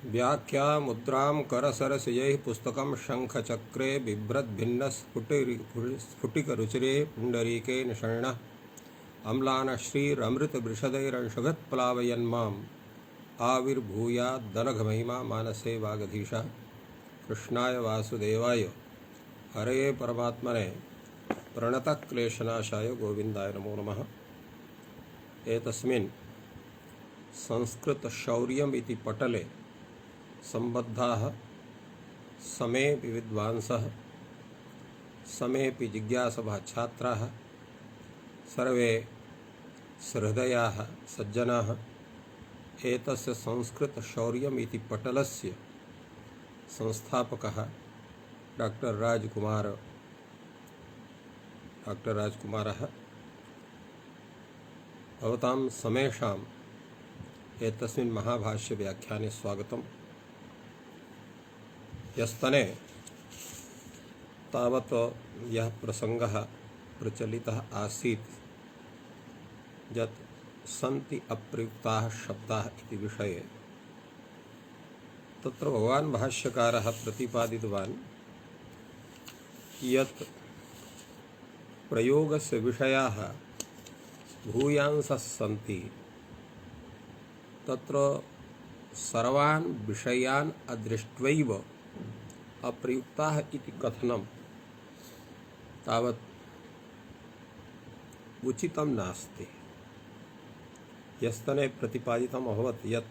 व्याख्या मुद्रां करसरसिजैः पुस्तकं शङ्खचक्रे बिभ्रद्भिन्नस्फुटिकरुचिरे पुण्डरीके निषण्णः अम्लानः श्रीरमृतवृषदैरंशुभिप्लावयन्माम् आविर्भूयाद्दनघमहिमा मानसे वागधीशः। कृष्णाय वासुदेवाय हरे परमात्मने प्रणतक्लेशनाशाय गोविन्दाय नमो नमः। एतस्मिन् संस्कृतशौर्यम् इति पटले सम्बद्धाः समेऽपि विद्वांसः समेऽपि जिज्ञासवः छात्राः सर्वे सहृदयाः सज्जनाः एतस्य संस्कृतशौर्यम् इति पटलस्य संस्थापकः डॉक्टर राजकुमारः भवतां समेषाम् एतस्मिन् महाभाष्य व्याख्याने स्वागतम्। यस्तने तावत् यः प्रसङ्गः प्रचलितः आसीत् यत् सन्ति अप्रयुक्ताः शब्दाः इति विषये, तत्र भगवान् भाष्यकारः प्रतिपादितवान् यत् प्रयोगस्य विषयाः भूयांसः सन्ति, तत्र सर्वान् विषयान् अदृष्ट्वैव अप्रयुक्ताः इति कथनं तावत् उचितं नास्ति। यस्तने प्रतिपादितम् अभवत् यत्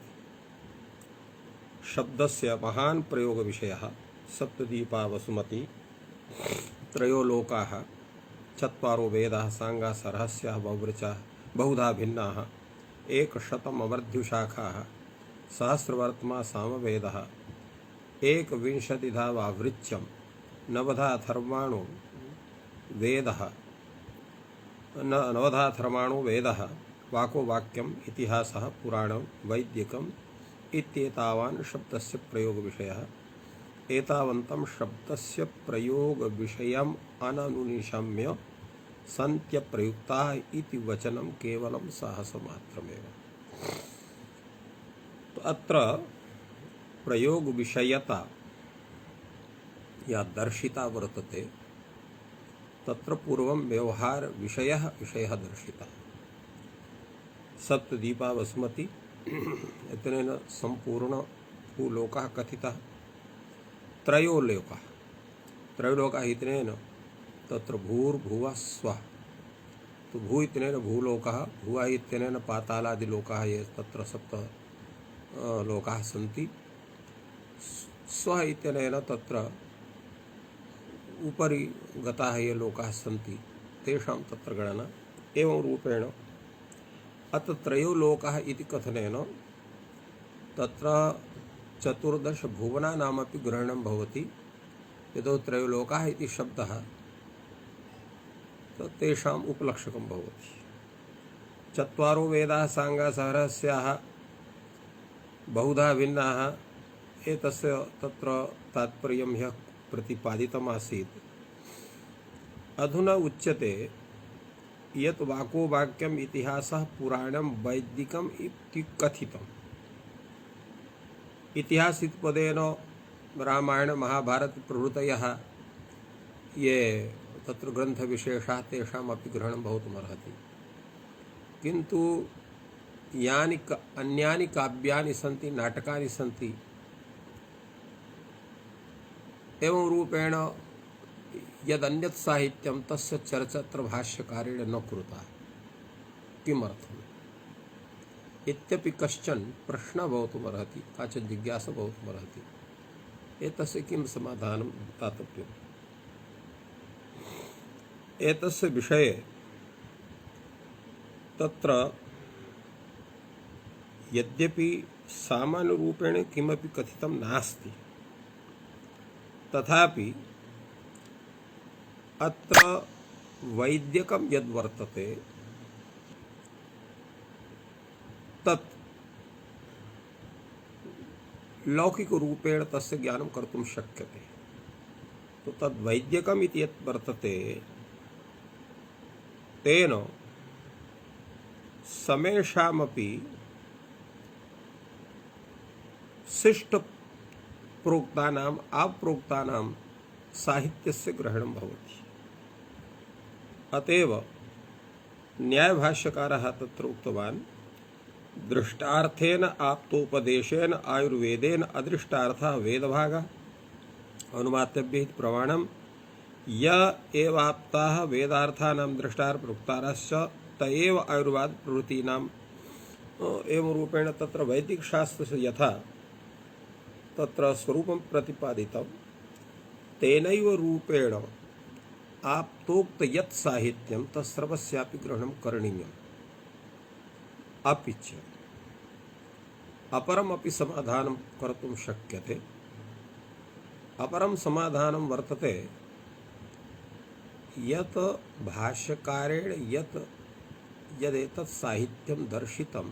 शब्दस्य महान् प्रयोगविषयः सप्तदीपा वसुमती त्रयो लोकाः चत्वारो वेदाः सांगाः रहस्याः बहुवृचाः बहुधा भिन्नाः एकशतम् अवर्ध्युशाखाः सहस्रवर्त्मा सामवेदः एकविंशतिधा वावृच्यं नवधा अथर्वाणो वेदः वाको वाक्यम् इतिहासः पुराणं वैदिकम् इत्येतावान् शब्दस्य प्रयोगविषयः। एतावन्तं शब्दस्य प्रयोगविषयम् अननुनिशम्य सन्त्यप्रयुक्ताः इति वचनं केवलं साहसमात्रमेव। अत्र प्रयोगविषयता या दर्शिता वर्तते, तत्र पूर्वं व्यवहारविषयः दर्शितः। सप्तदीपा वसुमती इत्यनेन सम्पूर्ण भूलोकः कथितः। त्रयोलोकः इत्यनेन तत्र भूर्भुवः स्वः, तो भू इत्यनेन भूलोकः, भुवः इत्यनेन पातालादिलोकाः, ये तत्र सप्त लोकाः सन्ति। स्वः इत्यनेन तत्र उपरि गताः ये लोकाः सन्ति, तेषां तत्र गणना। एवं रूपेण अत्र त्रयोलोकः इति कथनेन तत्र 14 भुवनानामपि ग्रहणं भवति। यतो त्रयोलोकाः इति शब्दः तेषाम् उपलक्षकं भवति। चत्वारो वेदाः सांगाः सहरस्याः बहुधा भिन्नाः, एतस्य तत्र तात्पर्यं ह्यः प्रतिपादितमासीत्। अधुना उच्यते यत् वाको वाक्यम् इतिहासः पुराणं वैदिकम् इति कथितम्। इतिहास इति पदेन रामायण महाभारत प्रभृतयः ये तत्र ग्रन्थविशेषाः तेषामपि ग्रहणं भवितुमर्हति, किन्तु यानि अन्यानि काव्यानि सन्ति, नाटकानि सन्ति, एवं रूपेण यदन्यत् साहित्यं तस्य चर्चा अत्र भाष्यकारेण न कृता। किमर्थम् इत्यपि कश्चन प्रश्नः भवितुमर्हति, काचित् जिज्ञासा भवितुमर्हति। एतस्य किं समाधानं दातव्यम्? एतस्य विषये तत्र यद्यपि सामान्यरूपेण किमपि कथितं नास्ति, तथापि अत्र वैद्यकं यद्वर्तते तत् लौकिकरूपेण तस्य ज्ञानं कर्तुं शक्यते। तो तद् वैद्यकम् इति यत् वर्तते तेन समेषामपि शिष्ट प्रोक्तानाम् अप्रोक्तानां साहित्यस्य ग्रहणं भवति। अतएव न्यायभाष्यकारः तत्र उक्तवान् दृष्टार्थेन आप्तोपदेशेन आयुर्वेदेन अदृष्टार्थः वेदभागः अनुमातव्य इति प्रमाणं य एवाप्ताः वेदार्थानां दृष्टार्थप्रोक्तारश्च त एव आयुर्वेद प्रवृत्तीनां एवं रूपेण तत्र वैदिकशास्त्रस्य यथा तत्र स्वरूपं प्रतिपादितं तेनैव रूपेण आप्तोक्त यत् साहित्यं तत्सर्वस्यापि ग्रहणं करणीयम्। अपि च अपरमपि समाधानं कर्तुं शक्यते। अपरं समाधानं वर्तते यत् भाष्यकारेण यदेतत् साहित्यं दर्शितं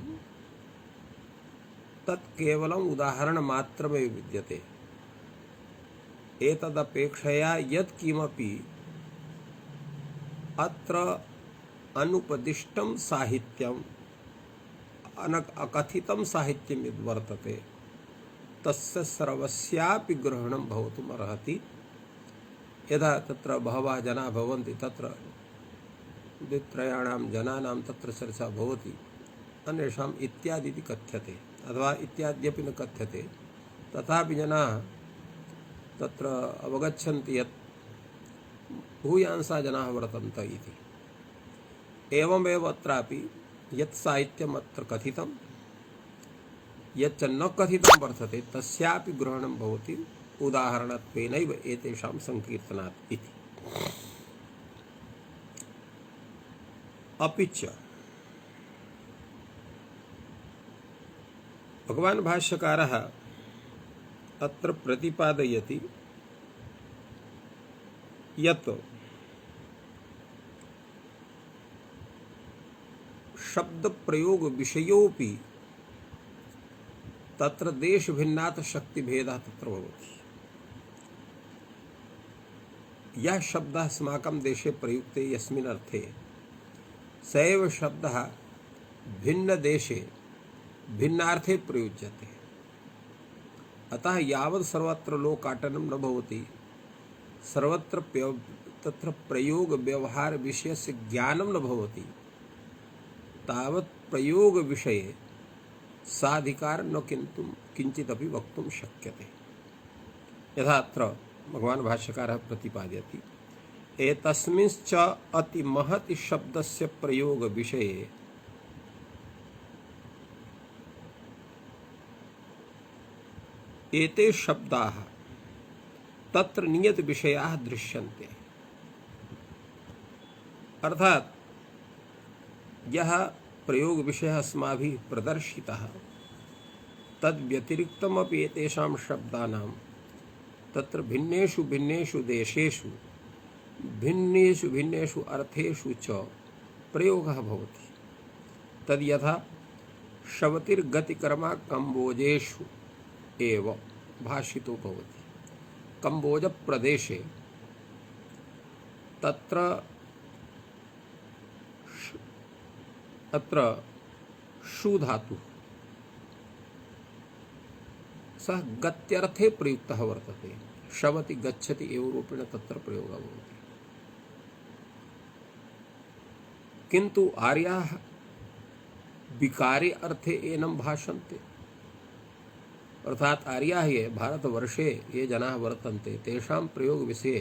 तत् केवलम् उदाहरणमात्रमेव विद्यते। एतदपेक्षया यत् किमपि अत्र अनुपदिष्टं साहित्यम् अकथितं साहित्यं यद् वर्तते तस्य सर्वस्यापि ग्रहणं भवितुम् अर्हति। यदा तत्र बहवः जनाः भवन्ति तत्र द्वित्रयाणां जनानां तत्र चर्चा भवति, अन्येषाम् इत्यादि इति कथ्यते अथवा इत्याद्यपि न कथ्यते, तथापि जनाः तत्र अवगच्छन्ति यत् भूयांसा जनाः वर्तन्ते इति। एवमेव अत्रापि यत् साहित्यम् अत्र कथितं यच्च न कथितं वर्तते तस्यापि ग्रहणं भवति उदाहरणत्वेनैव एतेषां संकीर्तनात् इति। अपि च भगवान् भाष्यकारः अत्र प्रतिपादयति यत् शब्द प्रयोग विषयोपि तत्र देश भिन्नात् शक्ति भेदः तत्र भवति। यह शब्दः अस्माकं देशे प्रयुक्ते यस्मिन् अर्थे स एव शब्दः भिन्न देशे भिन्नार्थे प्रयुज्यते। अतः यावत् सर्वत्र लोकाटनं न भवति, सर्वत्र तत्र प्रयोग व्यवहार विषयस्य ज्ञानं न भवति, तावत् प्रयोग विषये साधिकार न किंचिदपि वक्तुं शक्यते। यथा अत्र भगवान् भाष्यकारः प्रतिपादयति एतस्मिंश्च अति महति शब्दस्य प्रयोग विषये एते शब्दाः तत्र नियत विषयाः दृश्यन्ते। अर्थात यह प्रयोग विषय अस्माभिः प्रदर्शितः तद् व्यतिरिक्तमपि एतेषां शब्दानां तत्र भिन्नेषु भिन्नेषु देशेषु भिन्नेषु भिन्नेषु अर्थेषु च प्रयोगः भवति। तद् यथा शवतिर्गतिकर्मा कम्बोजेषु एव भाषितो भवति। कम्बोज प्रदेशे तत्र अत्र शु धातु सः गत्यर्थे प्रयुक्तः वर्तते। शवति गच्छति एव रूपेण तत्र प्रयोगः भवति। किन्तु आर्याः विकारे अर्थे एनं भाषन्ते। अर्थात आर्याः ये भारतवर्षे ये जनाः वर्तन्ते तेषां प्रयोग विषये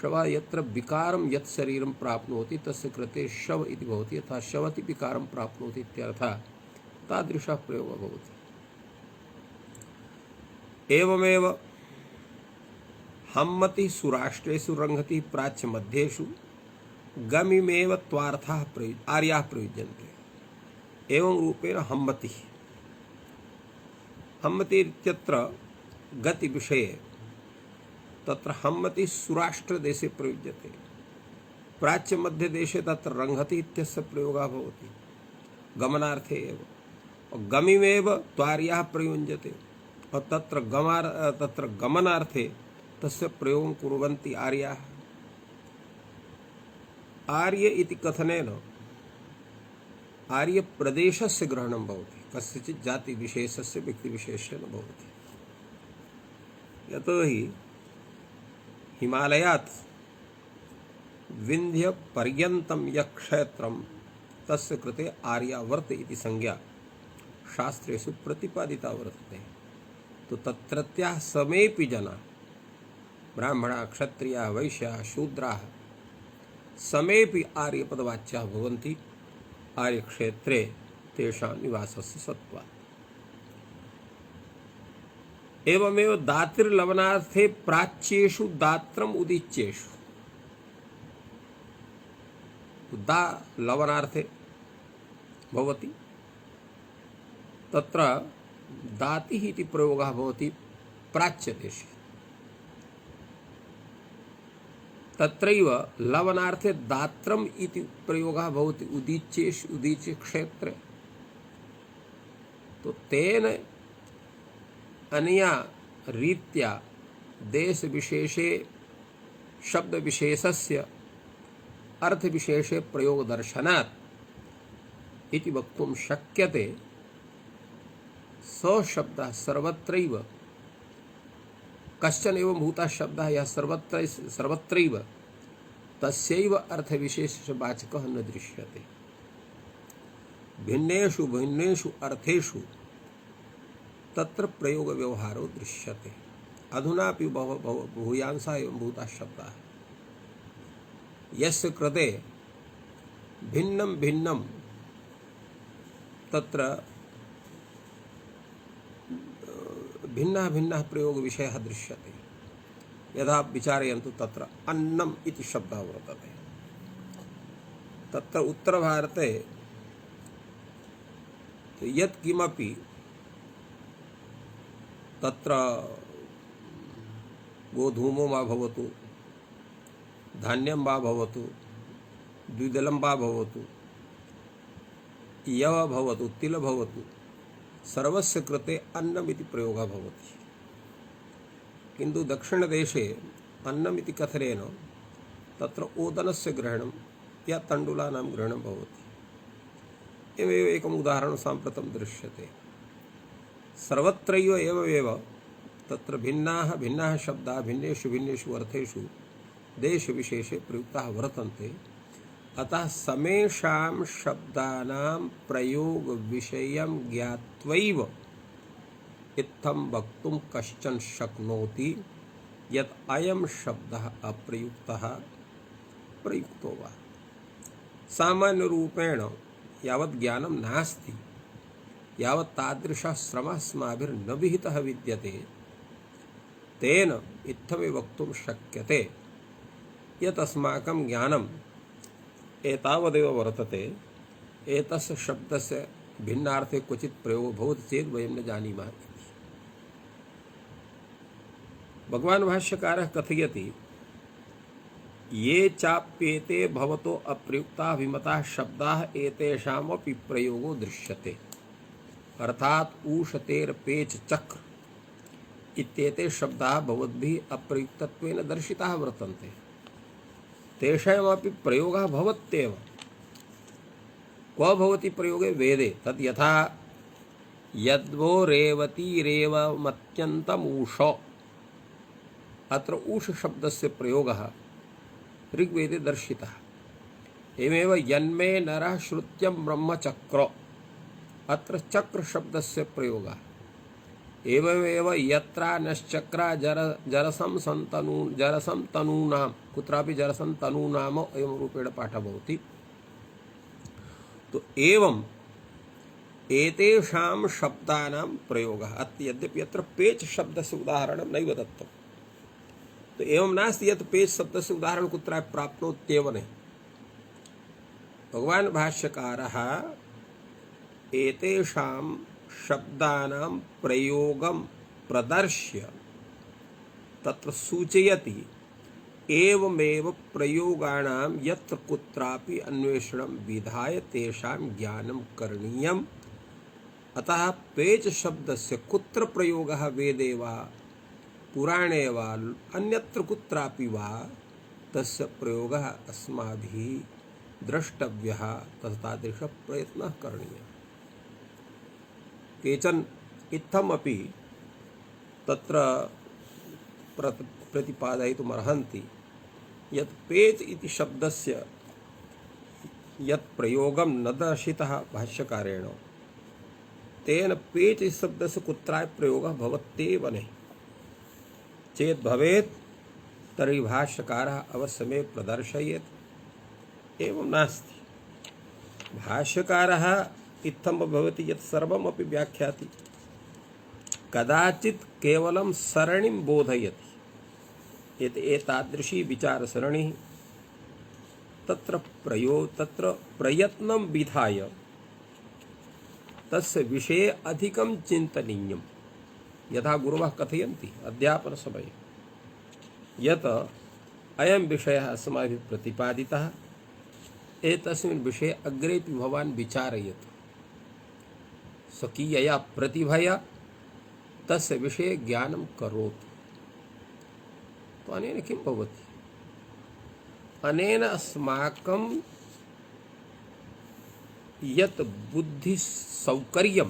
शव यत्र विकारं यत् शरीरं प्राप्नोति तस्य कृते शव इति भवति, यथा शवति विकारं प्राप्नोति इत्यर्थः तादृशः प्रयोगः भवति। एवमेव हम्मति सुराष्ट्रेषु रंघति प्राच्य मध्येषु गमिमेव त्वार्थः आर्याः प्रयुज्यन्ते। एवं रूपेण हम्मति हम्मति इत्यत्र गति विषये तत्र हम्मति सुराष्ट्र देशे प्रयुज्यते। प्राच्य मध्य देशे तत्र रंघति इत्यस्य प्रयोगः भवति गमनार्थे एव। और गमिमेव त्वार्याः प्रयुज्यते और तत्र गमनार्थे तस्य प्रयोगं कुर्वन्ति आर्याः। आर्य इति कथनेन आर्य प्रदेशस्य ग्रहणं भवति, कस्यचित् जाति विशेषस्य व्यक्ति विशेषेण भवति। यतोहि हिमालयात् विंध्य पर्यन्तं यत् क्षेत्रं तस्य कृते आर्यावर्त इति संज्ञा शास्त्रेषु प्रतिपादिता वर्तते। तो तत्रत्याः समेऽपि जनाः, ब्राह्मणाः, क्षत्रियाः, वैश्याः, शूद्राः समेऽपि आर्यपदवाच्याः भवन्ति। आर्यक्षेत्रे तेषां निवासस्य सत्त्वात्। एवमेव दातिर्लवनार्थे प्राच्येषु दात्रम् उदीच्येषु। दा लवनार्थे भवति, तत्र दातिः इति प्रयोगः भवति प्राच्यदेशे। तत्रैव लवनार्थे दात्रम् इति प्रयोगः भवति उदीच्येषु, उदीच्य क्षेत्रे। तो तेन अनया रीत्या देशविशेषे शब्दविशेषस्य अर्थविशेषे प्रयोगदर्शनात् इति वक्तुं शक्यते। स शब्दः सर्वत्रैव, कश्चन एव भूतः शब्दः यः सर्वत्रैव तस्यैव अर्थविशेषवाचकः न दृश्यते। भिन्नेषु भिन्नेषु अर्थेषु तत्र प्रयोगव्यवहारो दृश्यते। अधुनापि भूयांसः एवं भूतः शब्दः यस्य कृते भिन्नं भिन्नं तत्र भिन्नः भिन्नः प्रयोगविषयः दृश्यते। यदा विचारयन्तु तत्र अन्नम् इति शब्दः वर्तते। तत्र उत्तरभारते यत् किमपि तत्र गोधूमो वा भवतु, धान्यं वा भवतु, द्विदलं वा भवतु, यव भवतु, तिल भवतु, सर्वस्य कृते अन्नमिति प्रयोगः भवति। किन्तु दक्षिणदेशे अन्नमिति कथनेन तत्र ओदनस्य ग्रहणं या तण्डुलानां ग्रहणं भवति। एवमेव एकम् उदाहरणं साम्प्रतं दृश्यते। सर्वत्रैव एवमेव तत्र भिन्नाः भिन्नाः शब्दाः भिन्नेषु भिन्नेषु अर्थेषु देशविशेषे प्रयुक्ताः वर्तन्ते। अतः समेषां शब्दानां प्रयोगविषयं ज्ञात्वैव इत्थं वक्तुं कश्चन शक्नोति यत् अयं शब्दः अप्रयुक्तः प्रयुक्तो वा। सामान्यरूपेण यावत् ज्ञानं नास्ति, यावत् तादृशः श्रमः अस्माभिर्न विहितः विद्यते, तेन इत्थमेव वक्तुं शक्यते यत् अस्माकं ज्ञानम् एतावदेव वर्तते। एतस्य शब्दस्य भिन्नार्थे क्वचित् प्रयोगो भवति चेत् वयं न जानीमः। भगवान् भाष्यकारः कथयति, ये चाप्येते भवतो अप्रयुक्ताः विमताः शब्दाः एतेषामपि प्रयोगो दृश्यते। अर्थात ऊष, तेर, पेच, चक्र इत्येते शब्दाः भवद्भिः अप्रयुक्तत्वेन दर्शिताः वर्तन्ते। तेषामपि प्रयोगः भवत्येव। क्व भवति प्रयोगे? वेदे। तद् यथा यद्वो रेवतीरेवमत्यन्तमूष, अत्र ऊष शब्दस्य प्रयोगः ऋग्वेदे दर्शितः। एवमेव यन्मे नरः श्रुत्यं ब्रह्मचक्र, अत्र चक्र शब्दस्य प्रयोगः। एवमेव यत्रा नश्चक्रा जरसं तनूनां, कुत्रापि जरसं तनूनाम एवं रूपेण पाठः भवति। तो एवं एतेषां शब्दानां प्रयोगः। यद्यपि अत्र पेच शब्दस्य उदाहरणं नैव दत्तं, तो एवं नास्ति यत् पेच शब्दस्य उदाहरणं कुत्रापि प्राप्नोत्येव न। भगवान् भाष्यकारः एतेषां शब्दानां प्रयोगं प्रदर्श्य तत्र सूचयति, एवमेव प्रयोगाणां यत्र कुत्रापि अन्वेषणं विधाय तेषां ज्ञानं करणीयम्। अतः पेच शब्दस्य कुत्र प्रयोगः वेदे वा पुराणे वा अन्यत्र कुत्रापि वा तस्य प्रयोगः अस्माभिः द्रष्टव्यः तादृश प्रयत्नः करणीयः। केचन इत्थमपि तत्र प्रतिपादयितुमर्हन्ति यत् पेच इति शब्दस्य यत् प्रयोगं न दर्शितः भाष्यकारेण तेन पेच इति शब्दस्य कुत्रापि प्रयोगः भवत्येव नहि। चेत् भवेत् तर्हि भाष्यकारः अवश्यमेव प्रदर्शयेत्। एवं नास्ति। भाष्यकारः इत्थं भवति यत् सर्वमपि व्याख्याति, कदाचित् केवलं सरणिं बोधयति। यत् एतादृशी विचारसरणिः तत्र प्रयत्नं विधाय तस्य विषये अधिकं चिन्तनीयं। यथा गुरवः कथयन्ति अध्यापनसमये यत् अयं विषयः अस्माभिः प्रतिपादितः, एतस्मिन् विषये अग्रेपि भवान् विचारयतु, स्वकीयया प्रतिभया तस्य विषये ज्ञानं करोतु। तो अनेन किं भवति? अनेन अस्माकं यत् बुद्धिसौकर्यं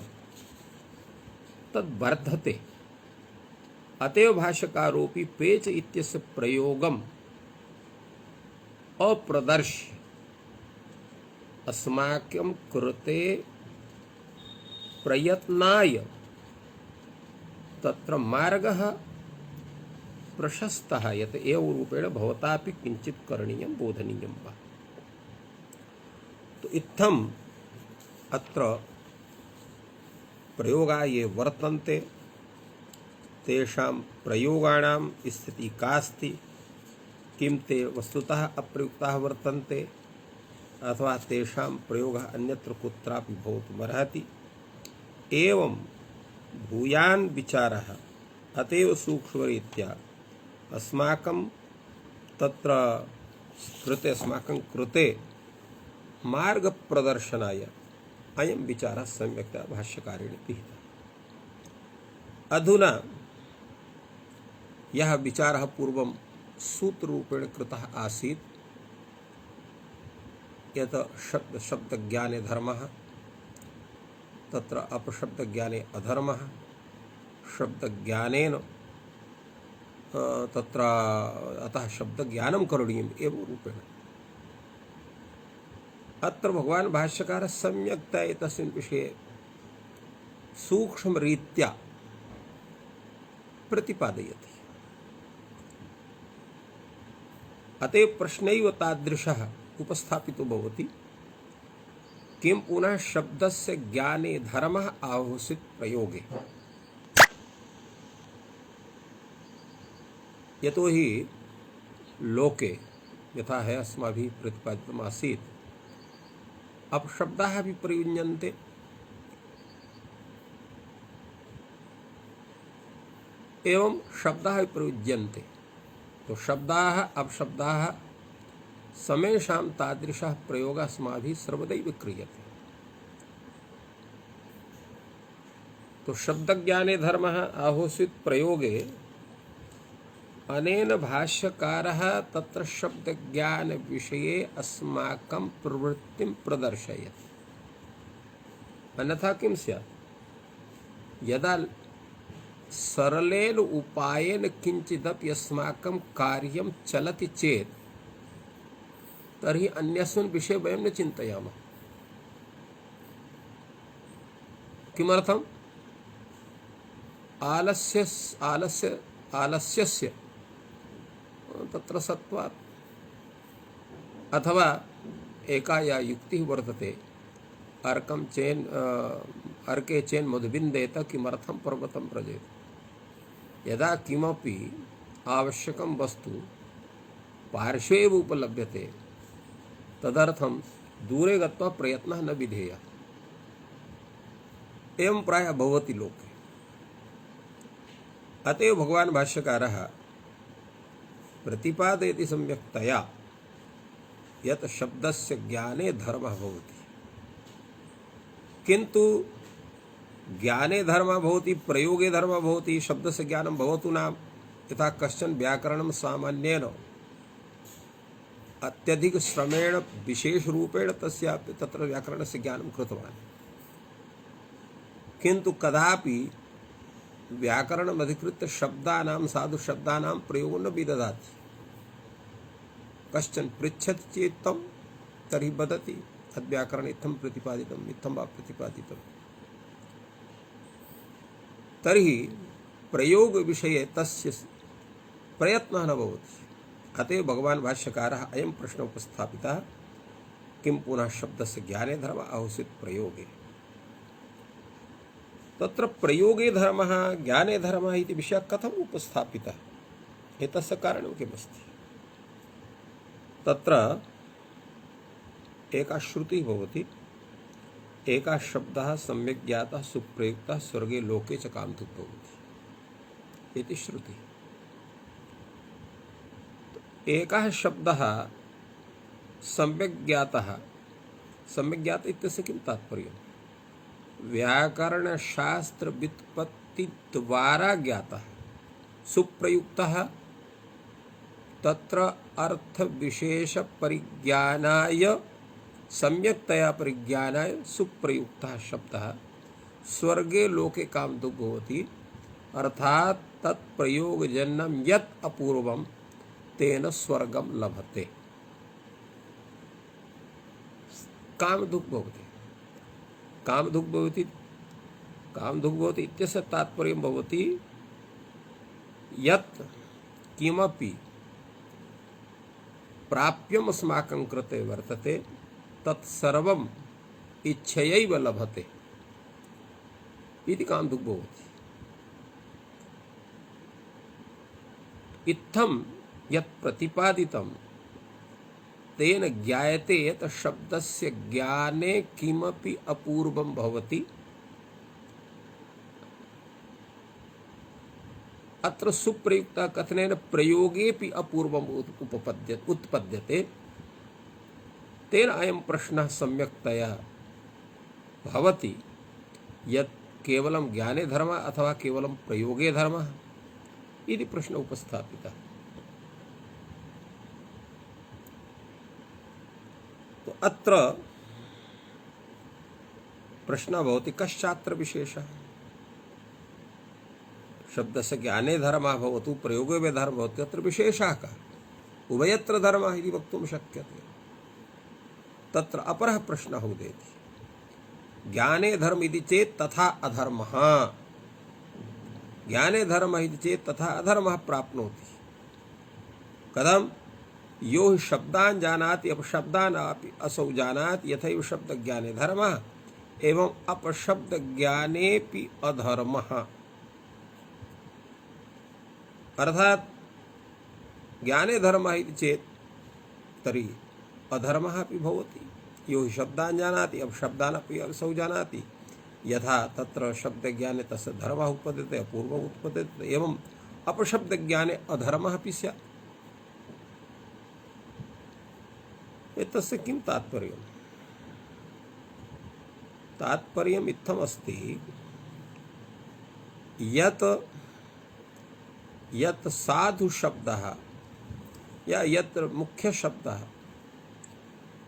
तद् वर्धते। अतएव भाष्यकारोऽपि पेच इत्यस्य प्रयोगम् अप्रदर्श्य अस्माकं कृते प्रयत्नाय तत्र मार्गः प्रशस्तः यत् एव रूपेण भवतापि किञ्चित् करणीयं बोधनीयं वा। तो इत्थम् अत्र प्रयोगाः ये वर्तन्ते तेषां प्रयोगाणां स्थितिः का अस्ति, किं ते वस्तुतः अप्रयुक्ताः वर्तन्ते अथवा तेषां प्रयोगः अन्यत्र कुत्रापि भवितुमर्हति। एवं भूयान् विचारः अतएव सूक्ष्मरीत्या अस्माकं तत्र अस्माकं कृते मार्गप्रदर्शनाय अयं विचारः सम्यक्तया भाष्यकारेण विहितः। अधुना यः विचारः पूर्वं सूत्ररूपेण कृतः आसीत् यत् शब्दज्ञाने धर्मः, तत्र अपशब्दज्ञाने अधर्मः, शब्दज्ञानेन तत्र अतः शब्दज्ञानं करणीयम् एवं रूपेण। अत्र भगवान् भाष्यकारः सम्यक्तया एतस्मिन् विषये सूक्ष्मरीत्या प्रतिपादयति। अतएव प्रश्नैव तादृशः उपस्थापितो भवति, किं पुनः शब्दस्य ज्ञाने धर्मः आहोषित प्रयोगे। यतो हि लोके यथा है अस्माभिः प्रतिपादितम् आसीत्, अपशब्दाः अपि प्रयुज्यन्ते, एवं शब्दाः अपि प्रयुज्यन्ते। तो शब्दाः अपशब्दाः समेषां तादृशः प्रयोगः अस्माभिः सर्वदैव क्रियते। तो शब्दज्ञाने धर्मः आहोषित प्रयोगे अनेन भाष्यकारः तत्र शब्दज्ञान विषये अस्माकं प्रवृत्तिं प्रदर्शयति। अन्यथा किं स्यात्? यदा सरलेन उपायेन किञ्चिदपि अस्माकं कार्यं चलति चेत् तर्हि अन्यस्मिन् विषये वयं न चिन्तयामः। किमर्थम्? आलस्यस्य तत्र सत्त्वात्। अथवा एका या युक्तिः वर्तते, अर्के चेन् मधुबिन्देत किमर्थं पर्वतं व्रजेत। यदा किमपि आवश्यकं वस्तु पार्श्वे एव उपलभ्यते तदर्थं दूरे गत्वा प्रयत्नः न विधेयः। एवं प्रायः भवति लोके। अतएव भगवान् भाष्यकारः प्रतिपादयति सम्यक्तया यत् शब्दस्य ज्ञाने धर्मः भवति, किन्तु ज्ञाने धर्मः भवति, प्रयोगे धर्मः भवति। शब्दस्य ज्ञानं भवतु नाम, यथा कश्चन व्याकरणं सामान्येन अत्यधिक श्रमेण विशेष रूपेण तस्यापि तत्र व्याकरणस्य ज्ञानं कृतवान्, किन्तु कदापि व्याकरणमधिकृत्य शब्दानां साधुशब्दानां प्रयोगो न विदधाति। कश्चन पृच्छति चेत् तं तर्हि वदति तद्व्याकरणे इत्थं प्रतिपादितम्, इत्थं वा प्रतिपादितम्। तर्हि प्रयोगविषये तस्य प्रयत्नः न भवति। अतः भगवान् भाष्यकारः अयं प्रश्नः उपस्थापितः, किं पुनः शब्दस्य ज्ञाने धर्मः आहुषित् प्रयोगे। तत्र प्रयोगे धर्मः ज्ञाने धर्मः इति विषयः कथम् उपस्थापितः, एतस्य कारणं किमस्ति। तत्र एका श्रुतिः भवति, एकः शब्दः सम्यक् ज्ञातः सुप्रयुक्तः स्वर्गे लोके च कामधुक् भवति इति श्रुतिः। एकः शब्दः सम्यक् ज्ञातः, सम्यक् ज्ञातः इत्यस्य किं तात्पर्यं, व्याकरणशास्त्र व्युत्पत्ति द्वारा ज्ञातः, सुप्रयुक्तः तत्र अर्थ विशेष परिज्ञानाय सम्यक्तया परिज्ञानाय सुप्रयुक्तः शब्दः स्वर्गे लोके कामधुक् भवति, अर्थात तत्प्रयोगजन्यं यत् अपूर्वं तेन स्वर्गं लभते, कामधुक् भवति। कामधुक् भवति, कामधुक् भवति इत्यस्य तात्पर्यं भवति यत् किमपि प्राप्यम् अस्माकं कृते वर्तते तत्सर्वम् इच्छयैव लभते इति कामधुक् भवति। इत्थं यत् प्रतिपादितं तेन ज्ञायते यत् शब्दस्य ज्ञाने किमपि अपूर्वं भवति। अत्र सुप्रयुक्तः कथनेन प्रयोगेपि अपूर्वम् उत्पद्यते। तेन अयं प्रश्नः सम्यक्तया भवति यत् केवलं ज्ञाने धर्मः अथवा केवलं प्रयोगे धर्मः इति प्रश्नः उपस्थापितः। तो अत्र प्रश्नः भवति कश्चात्र विशेषः, शब्दस्य ज्ञाने धर्मः भवतु प्रयोगे वे धर्मः भवति, अत्र विशेषः कः, उभयत्र धर्मः इति वक्तुं शक्यते। तत्र अपरः प्रश्नः उदेति, ज्ञाने धर्म इति चेत् तथा अधर्मः, ज्ञाने धर्मः इति चेत् तथा अधर्मः प्राप्नोति। कथं, यो हि शब्दान् जानाति अपशब्दान् अपि असौ जानाति यथैव शब्दज्ञाने धर्मः एवं अपशब्दज्ञानेऽपि अधर्मः। अर्थात ज्ञाने धर्मः इति चेत् तर्हि अधर्मः अपि भवति। यो हि शब्दान् जानाति अपशब्दान् अपि असौ जानाति यथा तत्र शब्दज्ञाने तस्य धर्मः उत्पद्यते अपूर्वम् उत्पद्यते, एवं अपशब्दज्ञाने अधर्मः अपि स्यात्। एतस्य किं तात्पर्यं, तात्पर्यम् इत्थमस्ति यत् यत् साधु शब्दः या यत्र मुख्य शब्दः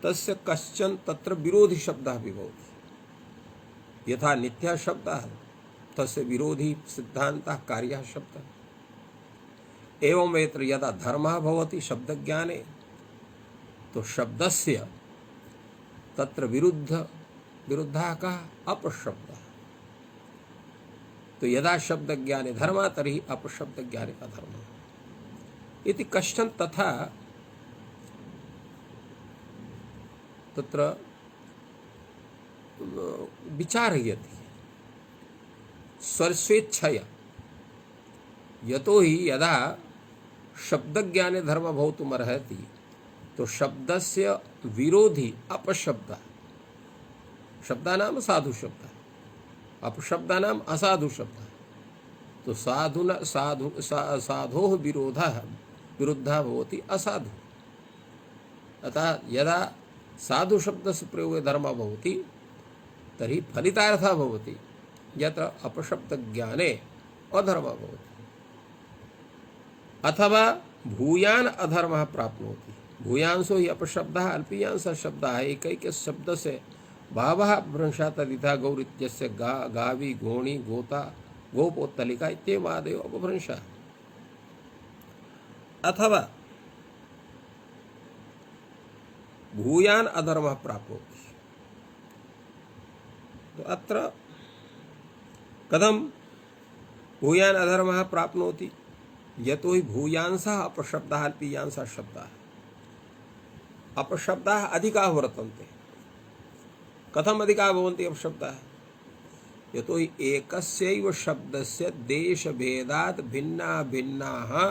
तस्य कश्चन तत्र विरोधी शब्दः अपि भवति। यथा नित्यः शब्दः तस्य विरोधी सिद्धान्तः कार्यः शब्दः। एवं यत्र यदा धर्मः भवति शब्दज्ञाने तो शब्दस्य तत्र विरुद्धः कः, अपशब्दः। तो यदा शब्दज्ञाने धर्मः तर्हि अपशब्दज्ञाने अधर्मः इति कश्चन तथा तत्र विचारयति स्वस्वेच्छया। यतो हि यदा शब्दज्ञाने धर्मः भवितुमर्हति तो शब्दस्य विरोधी अपशब्दः, शब्दानां साधु शब्दः, अपशब्दानाम् असाधु शब्दः। तो साधोः विरुद्धः भवति असाधु। अतः यदा साधु शब्दस्य प्रयोगे धर्मः भवति तर्हि फलितार्थः भवति यत्र अपशब्दज्ञाने अधर्मः भवति, अथवा भूयान् अधर्मः प्राप्नोति। भूयांसो ही अपशब्दः अल्पीयांसः शब्दः एकैक शब्द से बहवः अपभ्रंशा तदिथा गौर इत्यस्य गा गावी गोणी गोता गोपोत्तलिका इत्येवादयो अपभ्रंशः। अथवा भूयान अधर्मः प्राप्नोति, तो अत्र कथं भूयान अधर्मः प्राप्नोति, यतो हि भूयांसः अपशब्दः अल्पीयांसः शब्दः, अपशब्दाः अधिकाः वर्तन्ते। कथम अधिकाः भवन्ति अपशब्दाः, यतो हि एकस्यैव शब्दस्य देशभेदात् भिन्नाः भिन्नाः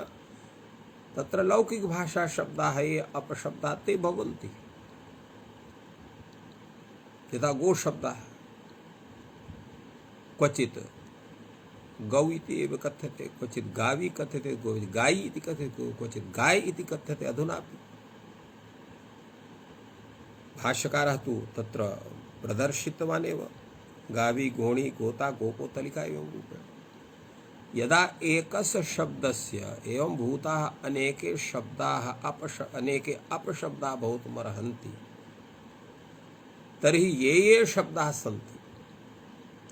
तत्र लौकिकभाषा शब्दाः ये अपशब्दाः ते भवन्ति। यथा गो शब्दः क्वचित् गौ इति एव कथ्यते, क्वचित् गावी कथ्यते, गायी इति कथ्यते, क्वचित् गाय इति कथ्यते। अधुनापि भाष्यकारः तु तत्र प्रदर्शितवान् एव, गावी गोणी गोता गोपोतलिका एवं रूपेण। यदा एकस्य शब्दस्य एवं भूताः अनेके शब्दाः अनेके अपशब्दाः भवितुमर्हन्ति, तर्हि ये शब्दाः सन्ति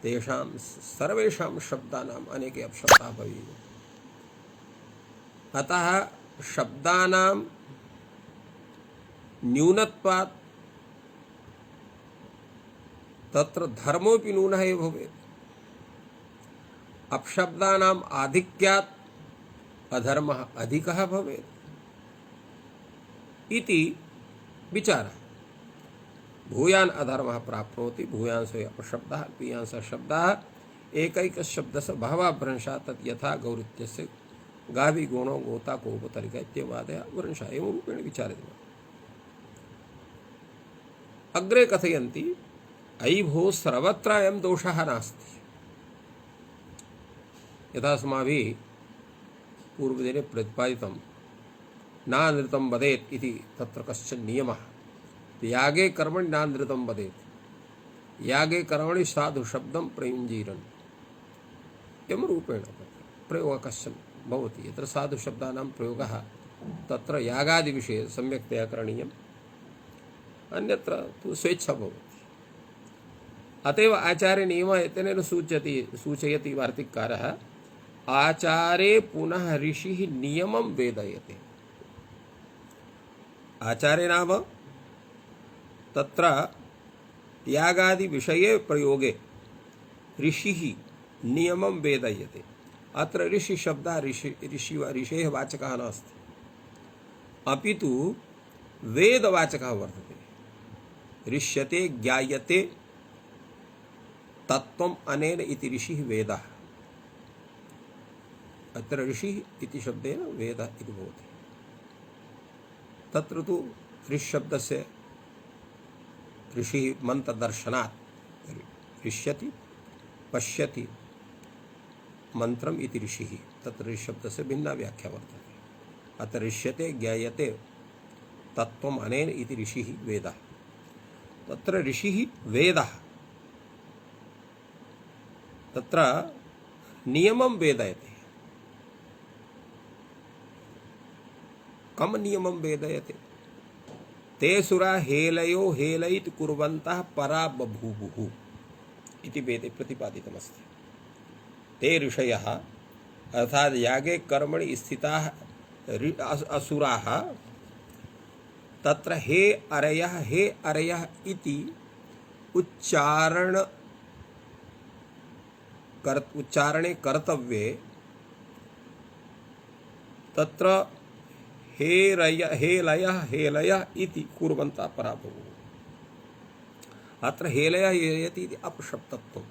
तेषां सर्वेषां शब्दानाम् अनेके अपशब्दाः भवेयुः। अतः शब्दानां न्यूनत्वात् तत्र धर्मोऽपि न्यूनः एव भवेत्, अपशब्दानाम् आधिक्यात् अधर्मः अधिकः भवेत् इति विचारः। भूयान अधर्मः प्राप्नोति, भूयांसो अपशब्दः अल्पीयांसः शब्दः एकैकशब्दस्य बहवः भ्रंशा तत् यथा गौरित्यस्य गावी गोणो गोता गोपोतलिका इत्येवादयः भ्रंशा एवं रूपेण विचार्यते। अग्रे कथयन्ति अयि भो सर्वत्र अयं दोषः नास्ति। यथा अस्माभिः पूर्वदिने प्रतिपादितं नानृतं वदेत् इति तत्र कश्चन नियमः। यागे कर्मणि नानृतं वदेत्, यागे कर्मणि साधु शब्दं प्रयुञ्जीरन् एवं रूपेण प्रयोगः कश्चन भवति। यत्र साधु शब्दानां प्रयोगः तत्र यागादिविषये सम्यक्तया करणीयम्, अन्यत्र तु स्वेच्छा भवति। अतएव आचार्य नियमः एतेन सूचयति वार्तिककारः, आचारे पुनः ऋषिः नियमं वेदयते। आचारे नाम तत्र यागादि विषये प्रयोगे ऋषिः नियमं वेदयते। अत्र ऋषि शब्दः ऋषेः वाचकः नास्ति, अपितु वेदवाचकः वर्तते। ऋष्यते ज्ञायते तत्त्वम् अनेन इति ऋषिः वेदः। अत्र ऋषिः इति शब्देन वेदः इति भवति। तत्र तु ऋषि शब्दस्य ऋषिः मंत्रदर्शनात् ऋष्यति पश्यति मंत्रम् इति ऋषिः, तत्र ऋषि शब्दस्य भिन्ना व्याख्या वर्तते। अत्र ऋष्यते ज्ञायते तत्त्वम् अनेन इति ऋषिः वेदः। तत्र ऋषिः वेदः, तत्र नियमं वेदयते। कम नियमं वेदयते, ते सुरा हेलयो हेलयित कुर्वन्तः परा बभूवुः इति वेदे प्रतिपादितमस्ति। ते ऋषयः अर्थात् यागे कर्मणि स्थिताः असुराः तत्र हे अरयः इति उच्चारणे कर्तव्ये तत्र हेलयः इति कुर्वन्तः पराभवुः। अत्र हेलयः हेलयति इति अपशब्दत्वं।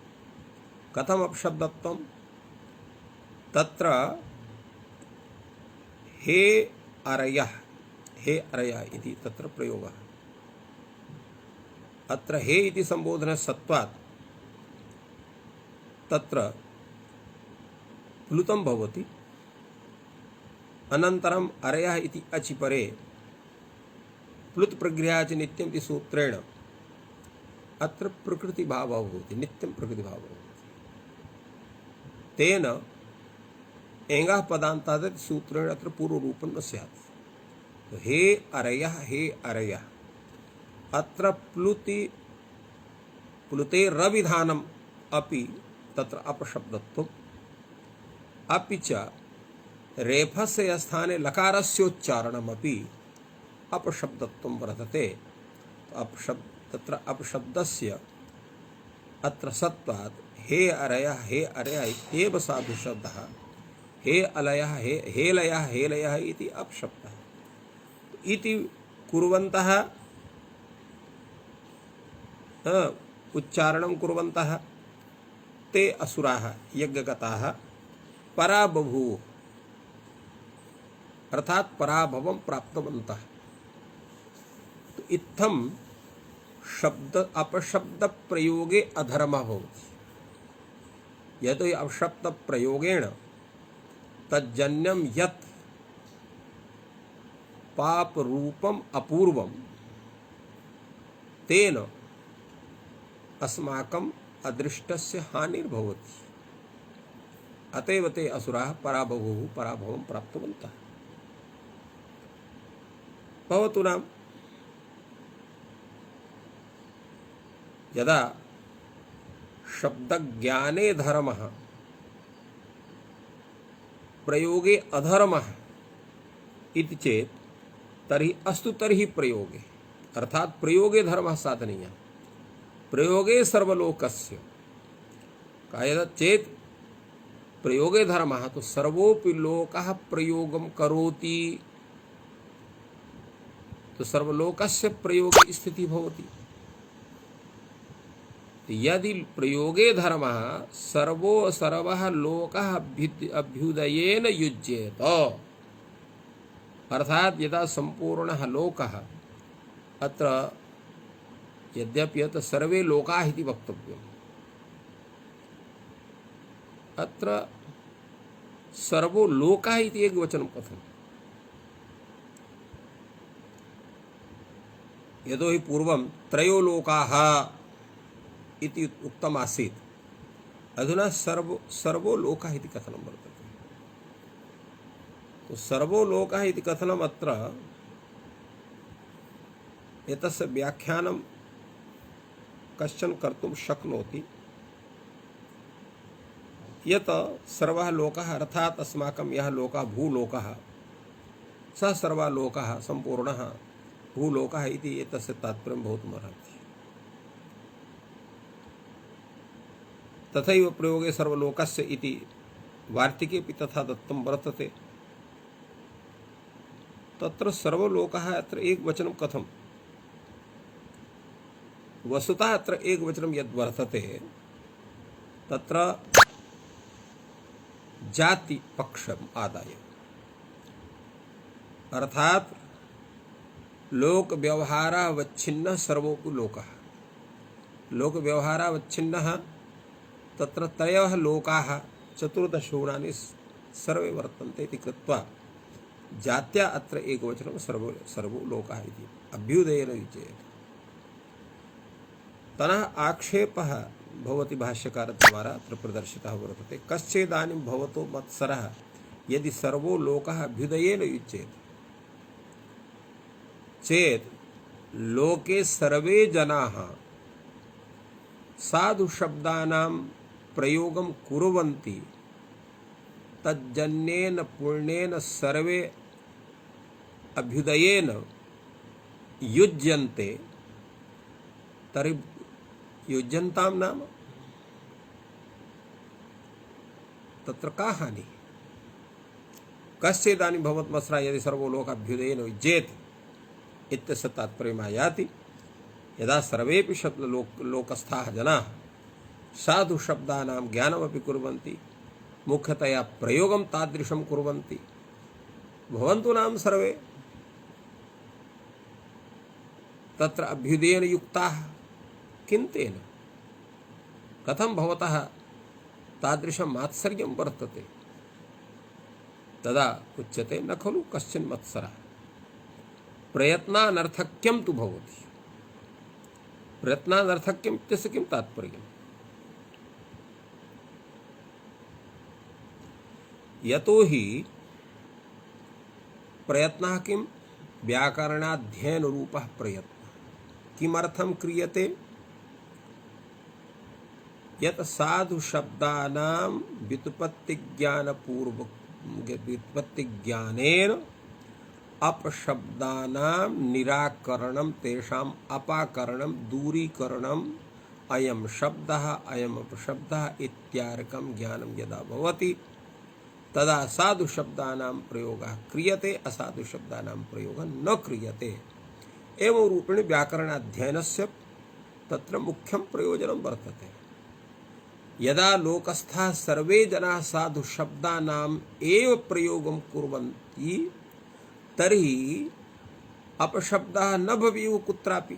कथम् अपशब्दत्वं, तत्र हे अरयः इति तत्र प्रयोगः। अत्र हे इति संबोधनसत्वात् तत्र प्लुतं भवति। अनन्तरम् अरयः इति अचि परे प्लुत प्रग्रहा च नित्यम् इति सूत्रेण अत्र प्रकृतिभावः भवति, नित्यं प्रकृतिभावः भवति। तेन एङ्गः पदान्तात् सूत्रेण अत्र पूर्वरूपं न स्यात्। तो हे अरयः हे अरयः अत्र प्लुते रविधानम अपि तत्र अपशब्दत्वम् अपि च रेफस्य स्थाने लकारस्योच्चारणमपि अपशब्दत्वं वर्तते। तत्र अपशब्दस्य अत्र सत्वात् हे अरयः इत्येव साधुशब्दः, हे अलयः हे लयः इति अपशब्दः इति कुर्वन्तः उच्चारणं कुर्वन्तः ते असुराः यज्ञगताः परा बभूवुः, अर्थात पराभवं प्राप्तवन्तः। तो इत्थं शब्द अपशब्द प्रयोगे अधर्मः भवति। यतो हि अपशब्द प्रयोगेण तज्जन्यं यत् पाप रूपम अपूर्वम तेन अस्माकं अदृष्टस्य हानिर्भवति। अतएव ते असुराः पराबभूवुः पराभवं प्राप्तवन्तः। भवतु नाम यदा शब्दज्ञाने धर्मः प्रयोगे अधर्मः इति चेत् तर्हि अस्तु तर्हि प्रयोगे, अर्थात प्रयोगे धर्मः साधनीयः, प्रयोगे सर्वलोकस्य कायद चेत् प्रयोगे धर्मः तो सर्वोपि लोकः प्रयोगं करोति, तो सर्वलोकस्य प्रयोगे स्थितिः भवति। यदि प्रयोगे धर्मः सर्वः लोकः अभ्युदयेन युज्येत, अर्थात यदा संपूर्णः लोकः अत्र यद्यपि अत्र सर्वे लोकाः इति वक्तव्यम्, अत्र सर्वो लोकाः इति एकवचनं कथम्? यतो हि पूर्वं त्रयो लोकाः इति उक्तम् आसीत्, अधुना सर्वो लोकः इति कथनं वर्तते। तो सर्वो लोकः इति कथनम् अत्र एतस्य व्याख्यानं कश्चन कर्तुं शक्नोति। यत् सर्वः लोकः अर्थात् अस्माकं यः लोकः भूलोकः सः सर्वः लोकः सम्पूर्णः भूलोकः इति एतस्य तात्पर्यं भवितुमर्हति। तथैव प्रयोगे सर्वलोकस्य इति वार्तिकेऽपि तथा दत्तं वर्तते। तत्र सर्वलोकः अत्र एकवचनं कथं? वस्तुतः अत्र एकवचनं यद् वर्तते तत्र जाति पक्षम् आदाय, अर्थात लोक व्यवहारावच्छिन्नः सर्वोपि लोकः, लोक व्यवहारावच्छिन्नः तत्र त्रयः लोकाः चतुर्दशगुणानि सर्वे वर्तन्ते इति कृत्वा जात्या अत्र एकवचनं सर्वो लोकाः इति अभ्युदयेन युज्येत। तनः आक्षेपः भवति भाष्यकारद्वारा अत्र प्रदर्शितः वर्तते। कश्चेदानीं भवतो मत्सरः यदि सर्वो लोकः अभ्युदयेन युज्येत चेत् लोके सर्वे जनाः साधु शब्दानां प्रयोगं कुर्वन्ति तज्जन्येन पुण्येन सर्वे अभ्युदयेन युज्यन्ते, तर्हि युज्यन्तां नाम तत्र का हानि? कश्चिदानीं भवत्मत्सरः यदि सर्वो लोकः अभ्युदयेन युज्येत इत्यस्य तात्पर्यमायाति यदा सर्वेपि लोकस्थाः जनाः साधु शब्दानां ज्ञानमपि कुर्वन्ति, मुख्यतया प्रयोगं तादृशं कुर्वन्ति, भवन्तु नाम सर्वे तत्र अभ्युदयेन युक्ताः, किं तेन कथं भवतः तादृशं मात्सर्यं वर्तते? तदा उच्यते न खलु कश्चन मत्सरः प्रयत्नानर्थक्यं तु भवति। प्रयत्नानर्थक्यम् इत्यस्य किं तात्पर्यम्? यतो हि प्रयत्नः किं व्याकरणाध्ययन रूपः प्रयत्नः किमर्थं क्रियते यत् साधु शब्दानां व्युत्पत्तिज्ञानेन अपशब्दानां निराकरणं तेषाम् अपाकरणं दूरीकरणं अयं शब्दः अयम् अपशब्दः इत्यार्कं ज्ञानं यदा भवति तदा साधु शब्दानां प्रयोगः क्रियते असाधु शब्दानां प्रयोगः न क्रियते। एवं रूपेण व्याकरणाध्ययनस्य तत्र मुख्यं प्रयोजनं वर्तते। यदा लोकस्थाः सर्वे जनाः साधु शब्दानाम् एव प्रयोगं कुर्वन्ति तर्हि अपशब्दाः न भवेयुः कुत्रापि,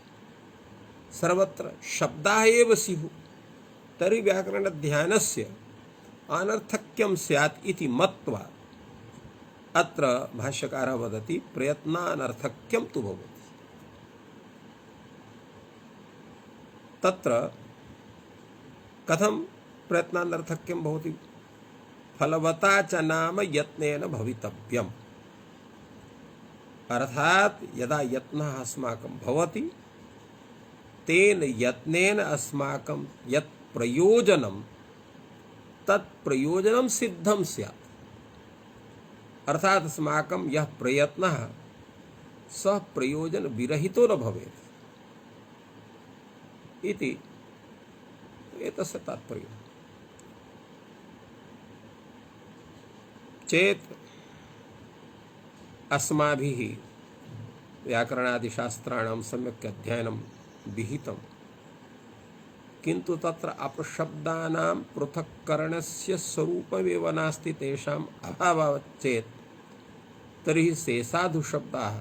सर्वत्र शब्दाः एव स्युः। तर्हि व्याकरणाध्ययनस्य अनर्थक्यं स्यात् इति मत्वा अत्र भाष्यकारः वदति प्रयत्नानर्थक्यं तु भवति। तत्र कथं प्रयत्नानर्थक्यं भवति? फलवता च नाम यत्नेन भवितव्यम्। अर्थात यदा यत्नः अस्माकं भवति तेन यत्नेन अस्माकं यत् प्रयोजनं तत् प्रयोजनं सिद्धं स्यात्। अर्थात अस्माकं यः प्रयत्नः सः प्रयोजन विरहितो न भवेत् इति एतस्य तात्पर्यम्। चेत् अस्माभिः व्याकरणादिशास्त्राणां सम्यक् अध्ययनं विहितं, किन्तु तत्र अपशब्दानां पृथक्करणस्य स्वरूपमेव नास्ति, तेषाम् अभावः चेत् तर्हि से साधु शब्दाः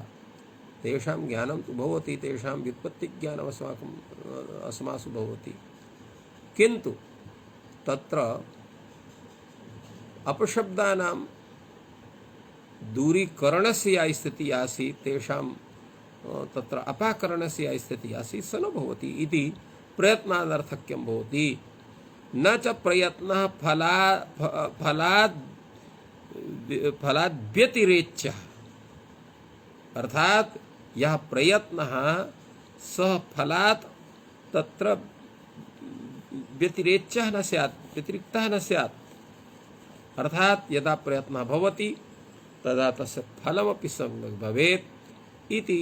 तेषां ज्ञानं तु भवति, तेषां व्युत्पत्तिज्ञानम् अस्मासु भवति, किन्तु तत्र अपशब्दानां दूरीकरणस्य या स्थितिः आसीत् तेषां तत्र अपाकरणस्य या स्थितिः आसीत् स न भवति इति प्रयत्नानर्थक्यं भवति। न च प्रयत्नः फलाद्व्यतिरेच्यः। अर्थात यह प्रयत्नः सः फलात् तत्र व्यतिरेच्यः न स्यात्, व्यतिरिक्तः न स्यात्। अर्थात यदा प्रयत्नः भवति तदा तस्य फलमपि सम्यक् भवेत् इति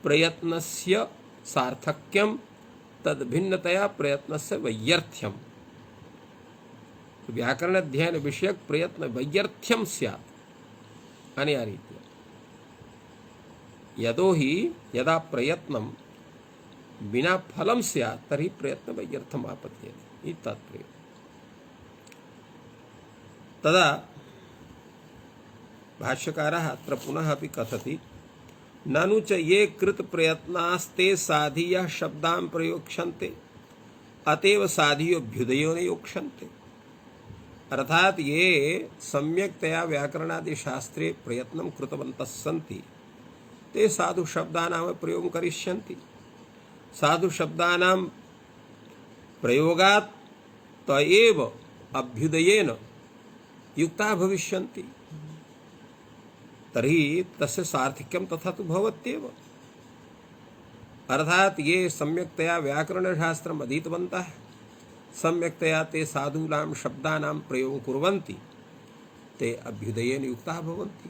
प्रयत्नस्य सार्थक्यं तद्भिन्नतया प्रयत्नस्य वैयर्थ्यम्। व्याकरण अध्ययन विषयक प्रयत्न वैयर्थ्यं स्यात् अनया रीत्या। यतोहि यदा प्रयत्नं विना फलं स्यात् तर्हि प्रयत्न वैयर्थम् आपद्यते इति तात्पर्यम्। तदा भाष्यकारः अत्र पुनः अपि कथति ननु च ये कृत प्रयत्नास्ते साधीयः शब्दान् प्रयोक्ष्यन्ते अतएव साधीयोऽभ्युदयो न योक्ष्यन्ते। अर्थात ये सम्यक्तया व्याकरणादि शास्त्रे प्रयत्नं कृतवन्तः सन्ति ते साधु शब्दानां प्रयोगं करिष्यन्ति। साधु शब्दानां प्रयोगात् तएव अभ्युदयेन युक्ताः भविष्यन्ति। तर्हि तस्य सार्थक्यं तथा तु भवत्येव। अर्थात ये सम्यक्तया व्याकरणशास्त्रम् अधीतवन्तः, सम्यक्तया ते साधूनां शब्दानां प्रयोगं कुर्वन्ति, ते अभ्युदयेन युक्ताः भवन्ति।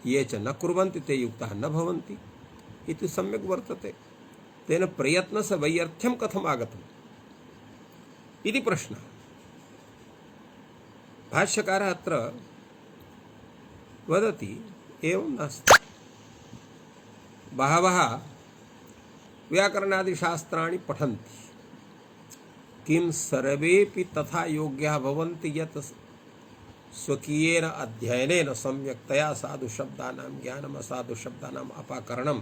ये च न कुर्वन्ति ते युक्ताः न भवन्ति इति सम्यक् वर्तते। तेन प्रयत्नस्य वैयर्थ्यं कथम् आगतम् इति प्रश्नः। भाष्यकारः अत्र वदति एवं नास्ति। बहवः व्याकरणादिशास्त्राणि पठन्ति, किं सर्वेपि तथा योग्याः भवन्ति यत् स्वकीयेन अध्ययनेन सम्यक्तया साधु शब्दानां ज्ञानम् असाधु शब्दानाम् अपाकरणं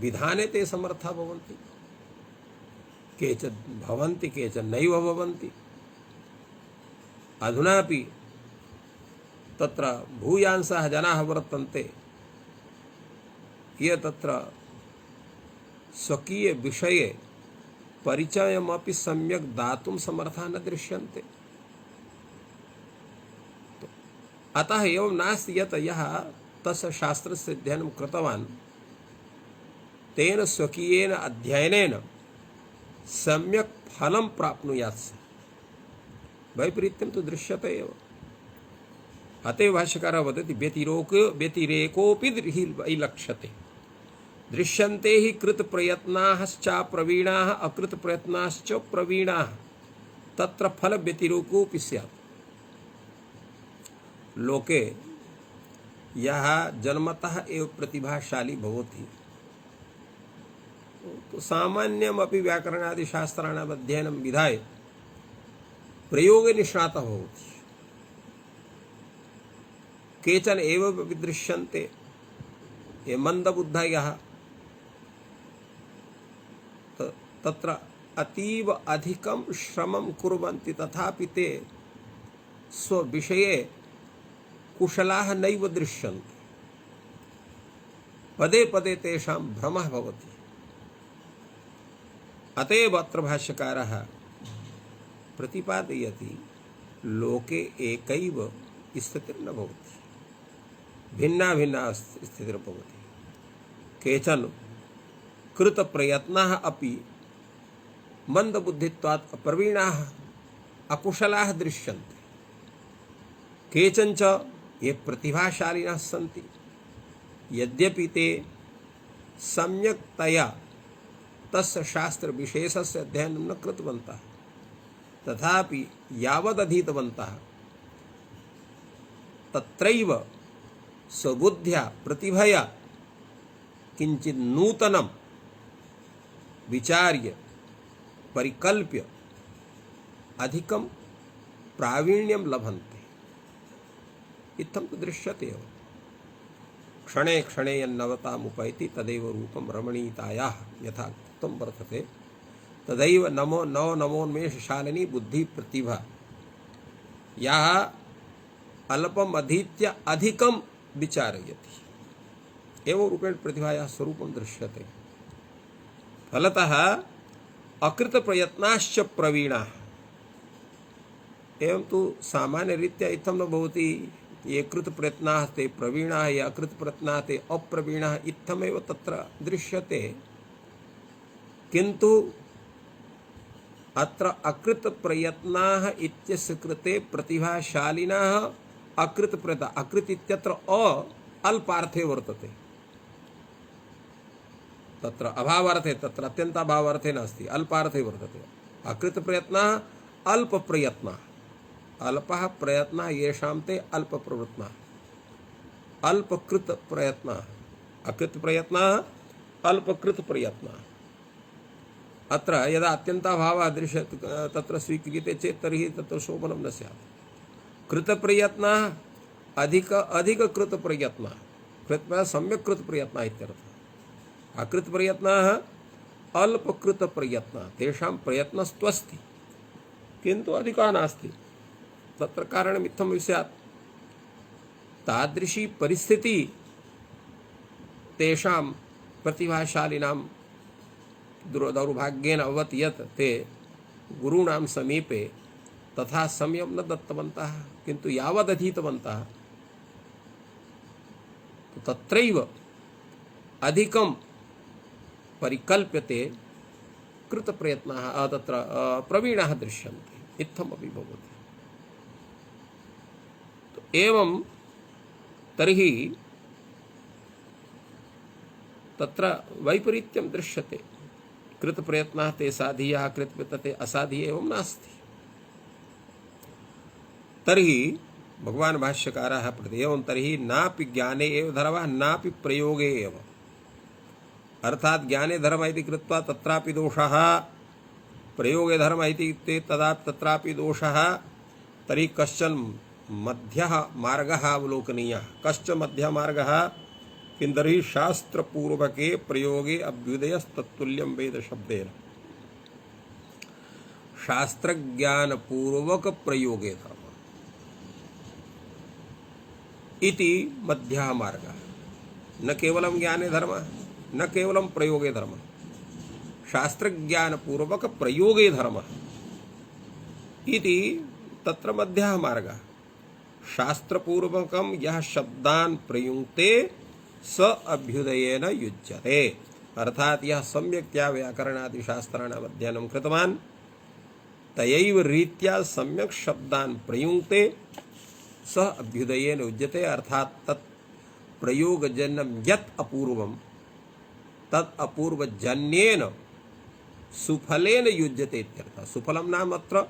विधाने ते समर्थाः भवन्ति। केचन भवन्ति केचन नैव भवन्ति। अधुनापि तत्र भूयांशः जनाः वर्तन्ते ये तत्र स्वकीय विषये परिचयमपि सम्यक् दातुं समर्थाः न दृश्यन्ते। अतः एवं नास्ति यत् यः तस्य शास्त्रस्य अध्ययनं कृतवान् तेन स्वकीयेन अध्ययनेन सम्यक् फलं प्राप्नुयात् सः। वैपरीत्यं तु दृश्यते एव। अतः भाष्यकारः वदति व्यतिरेकोऽपि वैलक्ष्यते। दृश्यन्ते हि कृतप्रयत्नाश्च प्रवीणाः अकृतप्रयत्नाश्च प्रवीणाः तत्र फलव्यतिरेकोऽपि स्यात्। लोके यः जन्मतः एव प्रतिभाशाली भवति तो सामान्यमपि व्याकरणादिशास्त्राणाम् अध्ययनं विधाय प्रयोगे निष्णातः भवति। केचन एव विदृश्यन्ते ये मन्दबुद्धयः तत्र अतीव अधिकं श्रमं कुर्वन्ति तथापि ते स्वविषये कुशलाः नैव दृश्यन्ते। पदे पदे तेषां भ्रमः भवति। अतएव अत्र भाष्यकारः प्रतिपादयति लोके एकैव स्थितिर्न भवति, भिन्ना भिन्ना स्थितिर्भवति। केचन कृतप्रयत्नाः अपि मंदबुद्धित्वात् अप्रवीणाः अकुशलाः दृश्यन्ते। केचन च ये प्रतिभाशालिनः सन्ति यद्यपि ते सम्यक्तया तस्य शास्त्र विशेषस्य अध्ययनं न कृतवन्तः तथापि यावदधीतवन्तः तत्रैव स्वबुद्ध्या प्रतिभया किञ्चित् नूतनं विचार्य परिकल्प्य अधिकं प्रावीण्यं लभन्ते। इत्थं तु दृश्यते एव। क्षणे क्षणे यन्नवतामुपैति तदेव रूपं रमणीयतायाः यथा उक्तं वर्तते तदैव नवोन्मेषशालिनी बुद्धि प्रतिभा याः अल्पम् अधीत्य अधिकं विचारयति एवं रूपेण प्रतिभायाः स्वरूपं दृश्यते। फलतः अकृतप्रयत्नाश्च प्रवीणाः। एवं तु सामान्यरीत्या इत्थं न भवति ये कृतप्रयत्नाः ते प्रवीणाः ये अकृतप्रयत्नाः ते अप्रवीणाः इत्थमेव तत्र दृश्यते। किन्तु अत्र अकृतप्रयत्नाः इत्यस्य कृते प्रतिभाशालिनः अकृतप्रयत्नः अकृत इत्यत्र अल्पार्थे वर्तते। तत्र अभावार्थे तत्र अत्यन्ताभावार्थे नास्ति अल्पार्थे वर्तते। अकृतप्रयत्नः अल्पप्रयत्नः अल्पः प्रयत्नः येषां ते अल्पप्रवृत्तः अल्पकृतप्रयत्नः अकृतप्रयत्नः अल्पकृतप्रयत्नः। अत्र यदा अत्यन्ताभावः दृश्यते तत्र स्वीक्रियते चेत् तर्हि तत्र शोभनं न स्यात्। कृतप्रयत्नः अधिककृतप्रयत्नः कृत्वा सम्यक् कृतप्रयत्नः इत्यर्थः। अकृतप्रयत्नः अल्पकृतप्रयत्नः तेषां प्रयत्नस्त्वस्ति किन्तु अधिकः नास्ति। तत्र कारणम् इत्थं स्यात् तादृशी परिस्थिति तेषां प्रतिभाशालिनां दौर्भाग्येन अभवत् यत् ते गुरूणां समीपे तथा समयं न दत्तवन्तः किन्तु यावदधीतवन्तः तत्रैव अधिकं परिकल्प्यते कृतप्रयत्नाः तत्र प्रवीणाः दृश्यन्ते। इत्थमपि भवति। एवं तर्हि तत्र वैपरीत्यं दृश्यते। कृतप्रयत्नाः ते साधीयाः कृतप्रयत्नाः ते असाधीयाः एवं नास्ति। तर्हि भगवान् भाष्यकारः एवं तर्हि नापि ज्ञाने एव धर्मः नापि प्रयोगे एव। अर्थात् ज्ञाने धर्मः इति कृत्वा तत्रापि दोषः प्रयोगे धर्मः इति तदा तत्रापि दोषः। तर्हि कश्चन मध्यः मार्गः अवलोकनीयः। कश्च मध्यः मार्गः किं तर्हि शास्त्रपूर्वके प्रयोगे अभ्युदयस्तत्तुल्यं वेद शब्देन। शास्त्रज्ञानपूर्वक प्रयोगे धर्मः इति मध्यः मार्गः। न केवलं ज्ञाने धर्मः न केवलं प्रयोगे धर्मः शास्त्रज्ञानपूर्वक प्रयोगे धर्मः इति तत्र मध्यः मार्गः। शास्त्रपूर्वकं यः शब्दान् प्रयुङ्क्ते स अभ्युदयेन युज्यते। अर्थात यह सम्यक्तया व्याकरणादि शास्त्राणाम् अध्ययनं कृतवान् तयैव रीत्या सम्यक् शब्दान् प्रयुङ्क्ते सः अभ्युदयेन युज्यते। अर्थात तत् प्रयोगजन्यं यत् अपूर्वं तत् अपूर्वजन्येन सुफलेन युज्यते इत्यर्थः। सुफलं नाम अत्र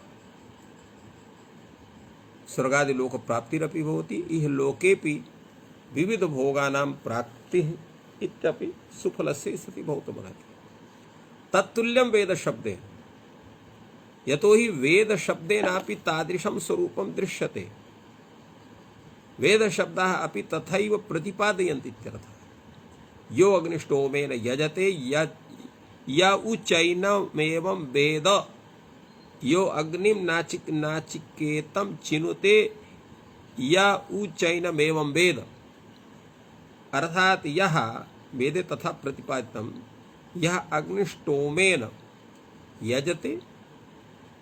स्वर्गादि लोक प्राप्तिरपि भवति, इह लोकेपि विविध भोगानां प्राप्तिः इत्यपि सुफलस्य स्थितिः भवितुमर्हति। तत्तुल्यं वेद शब्देन, यतो हि वेद शब्देनापि तादृशं स्वरूपं दृश्यते। वेद शब्दाः अपि तथैव प्रतिपादयन्ति इत्यर्थः। यो अग्निष्टोमेन यजते य उचैनमेवं वेद यो अग्निं नाचिकेतं चिनुते य उचैनमेवं वेद। अर्थात यह वेदे तथा प्रतिपादितं यह अग्निष्टोमेन यजते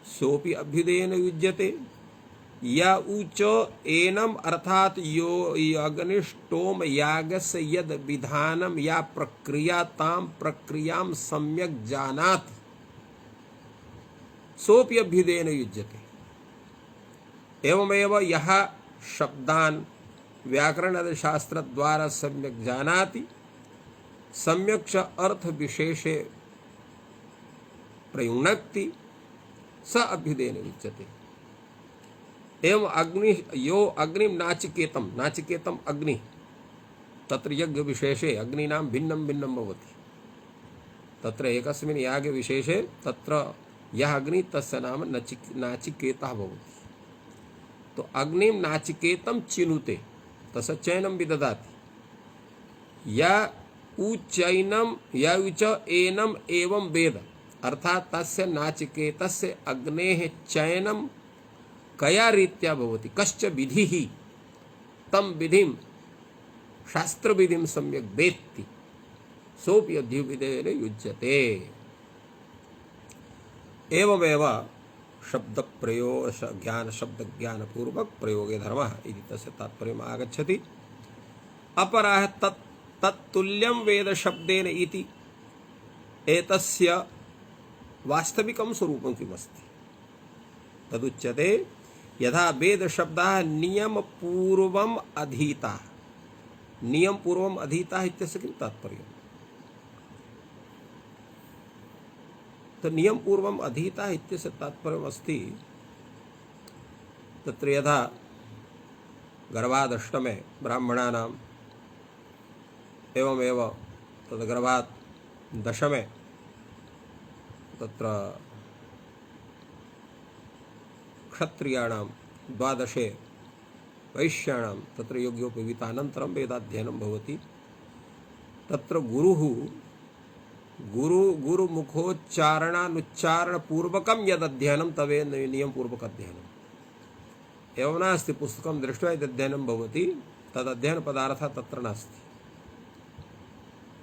सोपि अभ्युदयेन युज्यते। या उच एनम अर्थात यो अग्निष्टोम यागस्य यद विधानम या प्रक्रिया ताम प्रक्रियां सम्यक जानाति सोपि अभ्युदयेन युज्यते। एवमेव यह शब्दान् व्याकरण शास्त्र द्वारा सम्यक जानाति सम्यक च अर्थ विशेषे प्रयुनक्ति स अभ्युदयेन युज्यते। एवं अग्नि यो अग्निं नाचिकेतम, नाचिकेतम अग्नि तत्र यज्ञ विशेषे अग्निनां भिन्नं भिन्नं भवति। तत्र एकस्मिन् यागे विशेषे तत्र यह अग्नि तस्य नाम नाचिकेतः भवति। तो अग्निं नाचिकेतं चिनुते तस्य चयनं विदधाति। या उचैनं या उच एनम एवं वेद अर्थात तस्य नाचिकेतस्य अग्नेः चयनं कया रीत्या भवति, कश्च विधिः तं विधिं शास्त्रविधिं सम्यक् वेत्ति सोऽपि अभ्युदयेन युज्यते। एवमेव शब्दप्रयोग ज्ञान शब्द ज्ञान पूर्वक प्रयोगे धर्मः इति तस्य तात्पर्यम् आगच्छति। अपरः तत्तुल्यं वेद शब्देन इति एतस्य वास्तविकं स्वरूपं किमस्ति तदुच्यते। यथा वेद शब्दः नियम पूर्वम अधीता, नियम पूर्वम अधीता इत्यस्य किं तात्पर्यम्? तो नियम पूर्वम अधीता इत्यस्य तात्पर्यम् अस्ति तत्र यथा गर्भादष्टमे ब्राह्मणानाम् एवमेव तद् गर्भात् दशमे तत्र क्षत्रियाणां द्वादशे वैश्याणां तत्र यज्ञोपवीतानन्तरं वेदाध्ययनं भवति। तत्र गुरुमुखोच्चारणानुच्चारणपूर्वकं यदध्ययनं तवे नियमपूर्वक अध्ययनम्। एवं नास्ति पुस्तकं दृष्ट्वा यदध्ययनं भवति तदध्ययनपदार्थः तत्र नास्ति।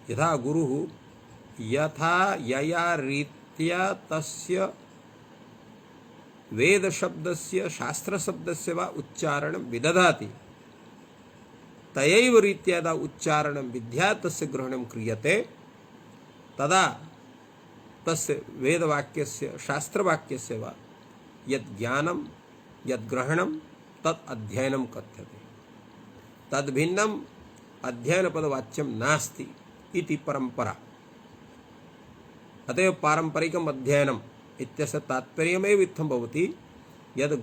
यथा गुरुः यथा यया रीत्या तस्य वेद शब्दस्य शास्त्र शब्दस्य वा उच्चारणं विदधाति तयैव रीत्या यदा उच्चारणं विद्या तस्य ग्रहणं क्रियते तदा तस्य वेदवाक्यस्य शास्त्रवाक्यस्य वा यद् ज्ञानं यद् ग्रहणं तत् अध्ययनं कथ्यते। तद्भिन्नम् अध्ययनपदवाच्यं नास्ति इति परंपरा। अतएव पारंपरिकम् अध्ययनम् इत्यस्य तात्पर्यमेव इत्थं भवति यद्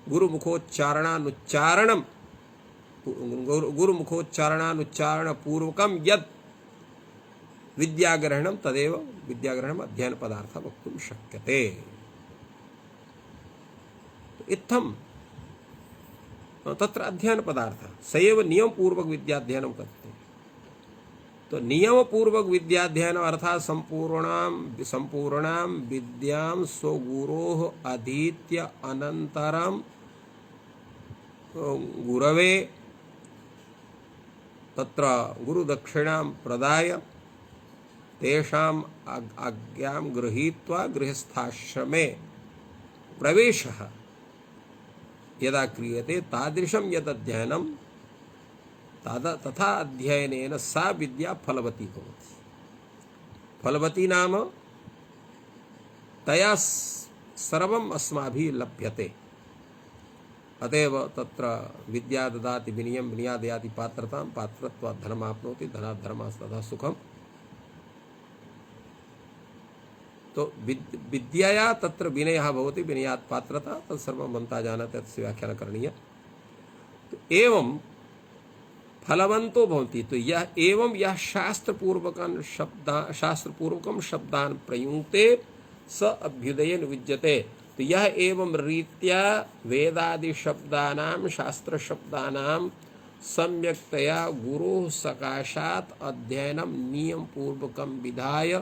गुरुमुखोच्चारणानुच्चारणपूर्वकं यद् विद्याग्रहणं तदेव विद्याग्रहणम् अध्ययनपदार्थः वक्तुं शक्यते। इत्थं तत्र अध्ययनपदार्थः स एव नियमपूर्वक विद्याध्ययनं कथ्यते। तो नियमपूर्वक विद्याध्ययन अर्थात संपूर्णां विद्यां स्वगुरोः अधीत्य अनन्तरं गुरवे तत्र गुरुदक्षिणां प्रदाय तेषाम् आज्ञां गृहीत्वा गृहस्थाश्रमे प्रवेशः यदा क्रियते तादृशं यदध्ययनं तथा अध्ययनेन सा विद्या फलवती भवति। फलवती नाम तया सर्वम् अस्माभिः लभ्यते। अतएव तत्र विद्या ददाति विनयं विनयादयाति पात्रतां पात्रत्वात् धनमाप्नोति धनात् धर्मास्ततः सुखम्। तो विद्यया तत्र विनयः भवति विनयात् पात्रता तत्सर्वं भवन्तः जानन्ति तस्य व्याख्यानं करणीयं। तो एवं फलवन्तो भवन्ति। तो यह एवं यह शास्त्रपूर्वकं शब्दान् प्रयुङ्क्ते स अभ्युदयेन विद्यते। तो यह एवं रीत्या वेदादि शब्दानां शास्त्र शब्दानां सम्यक्तया गुरोः सकाशात् अध्ययनं नियम पूर्वकं विधाय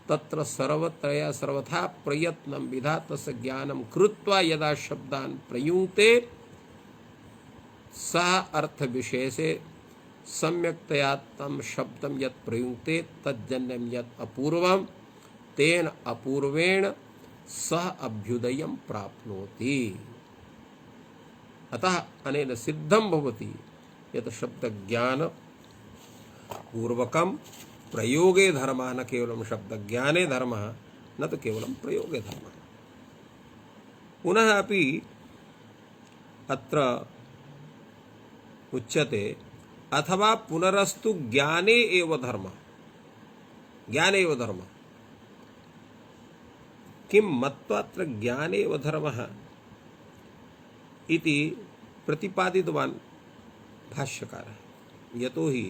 तत्र सर्वथा प्रयत्नं विधा तस्य ज्ञानं कृत्वा यदा शब्दान् प्रयुङ्क्ते सः अर्थ विशेषे सम्यक्तया तं शब्दं यत् प्रयुङ्क्ते तज्जन्यं यत् अपूर्वं तेन अपूर्वेण सह अभ्युदयं प्राप्नोति। अतः अनेन सिद्धं भवति यत् शब्दज्ञान पूर्वकं प्रयोगे धर्मः न केवलं शब्दज्ञाने धर्मः न तो केवलं प्रयोगे धर्मः। पुनः अपि अत्र उच्यते अथवा पुनरस्तु ज्ञाने एव धर्मः। ज्ञाने एव धर्मः किं मत्वा अत्र ज्ञाने एव धर्मः इति प्रतिपादितवान् भाष्यकारः। यतो हि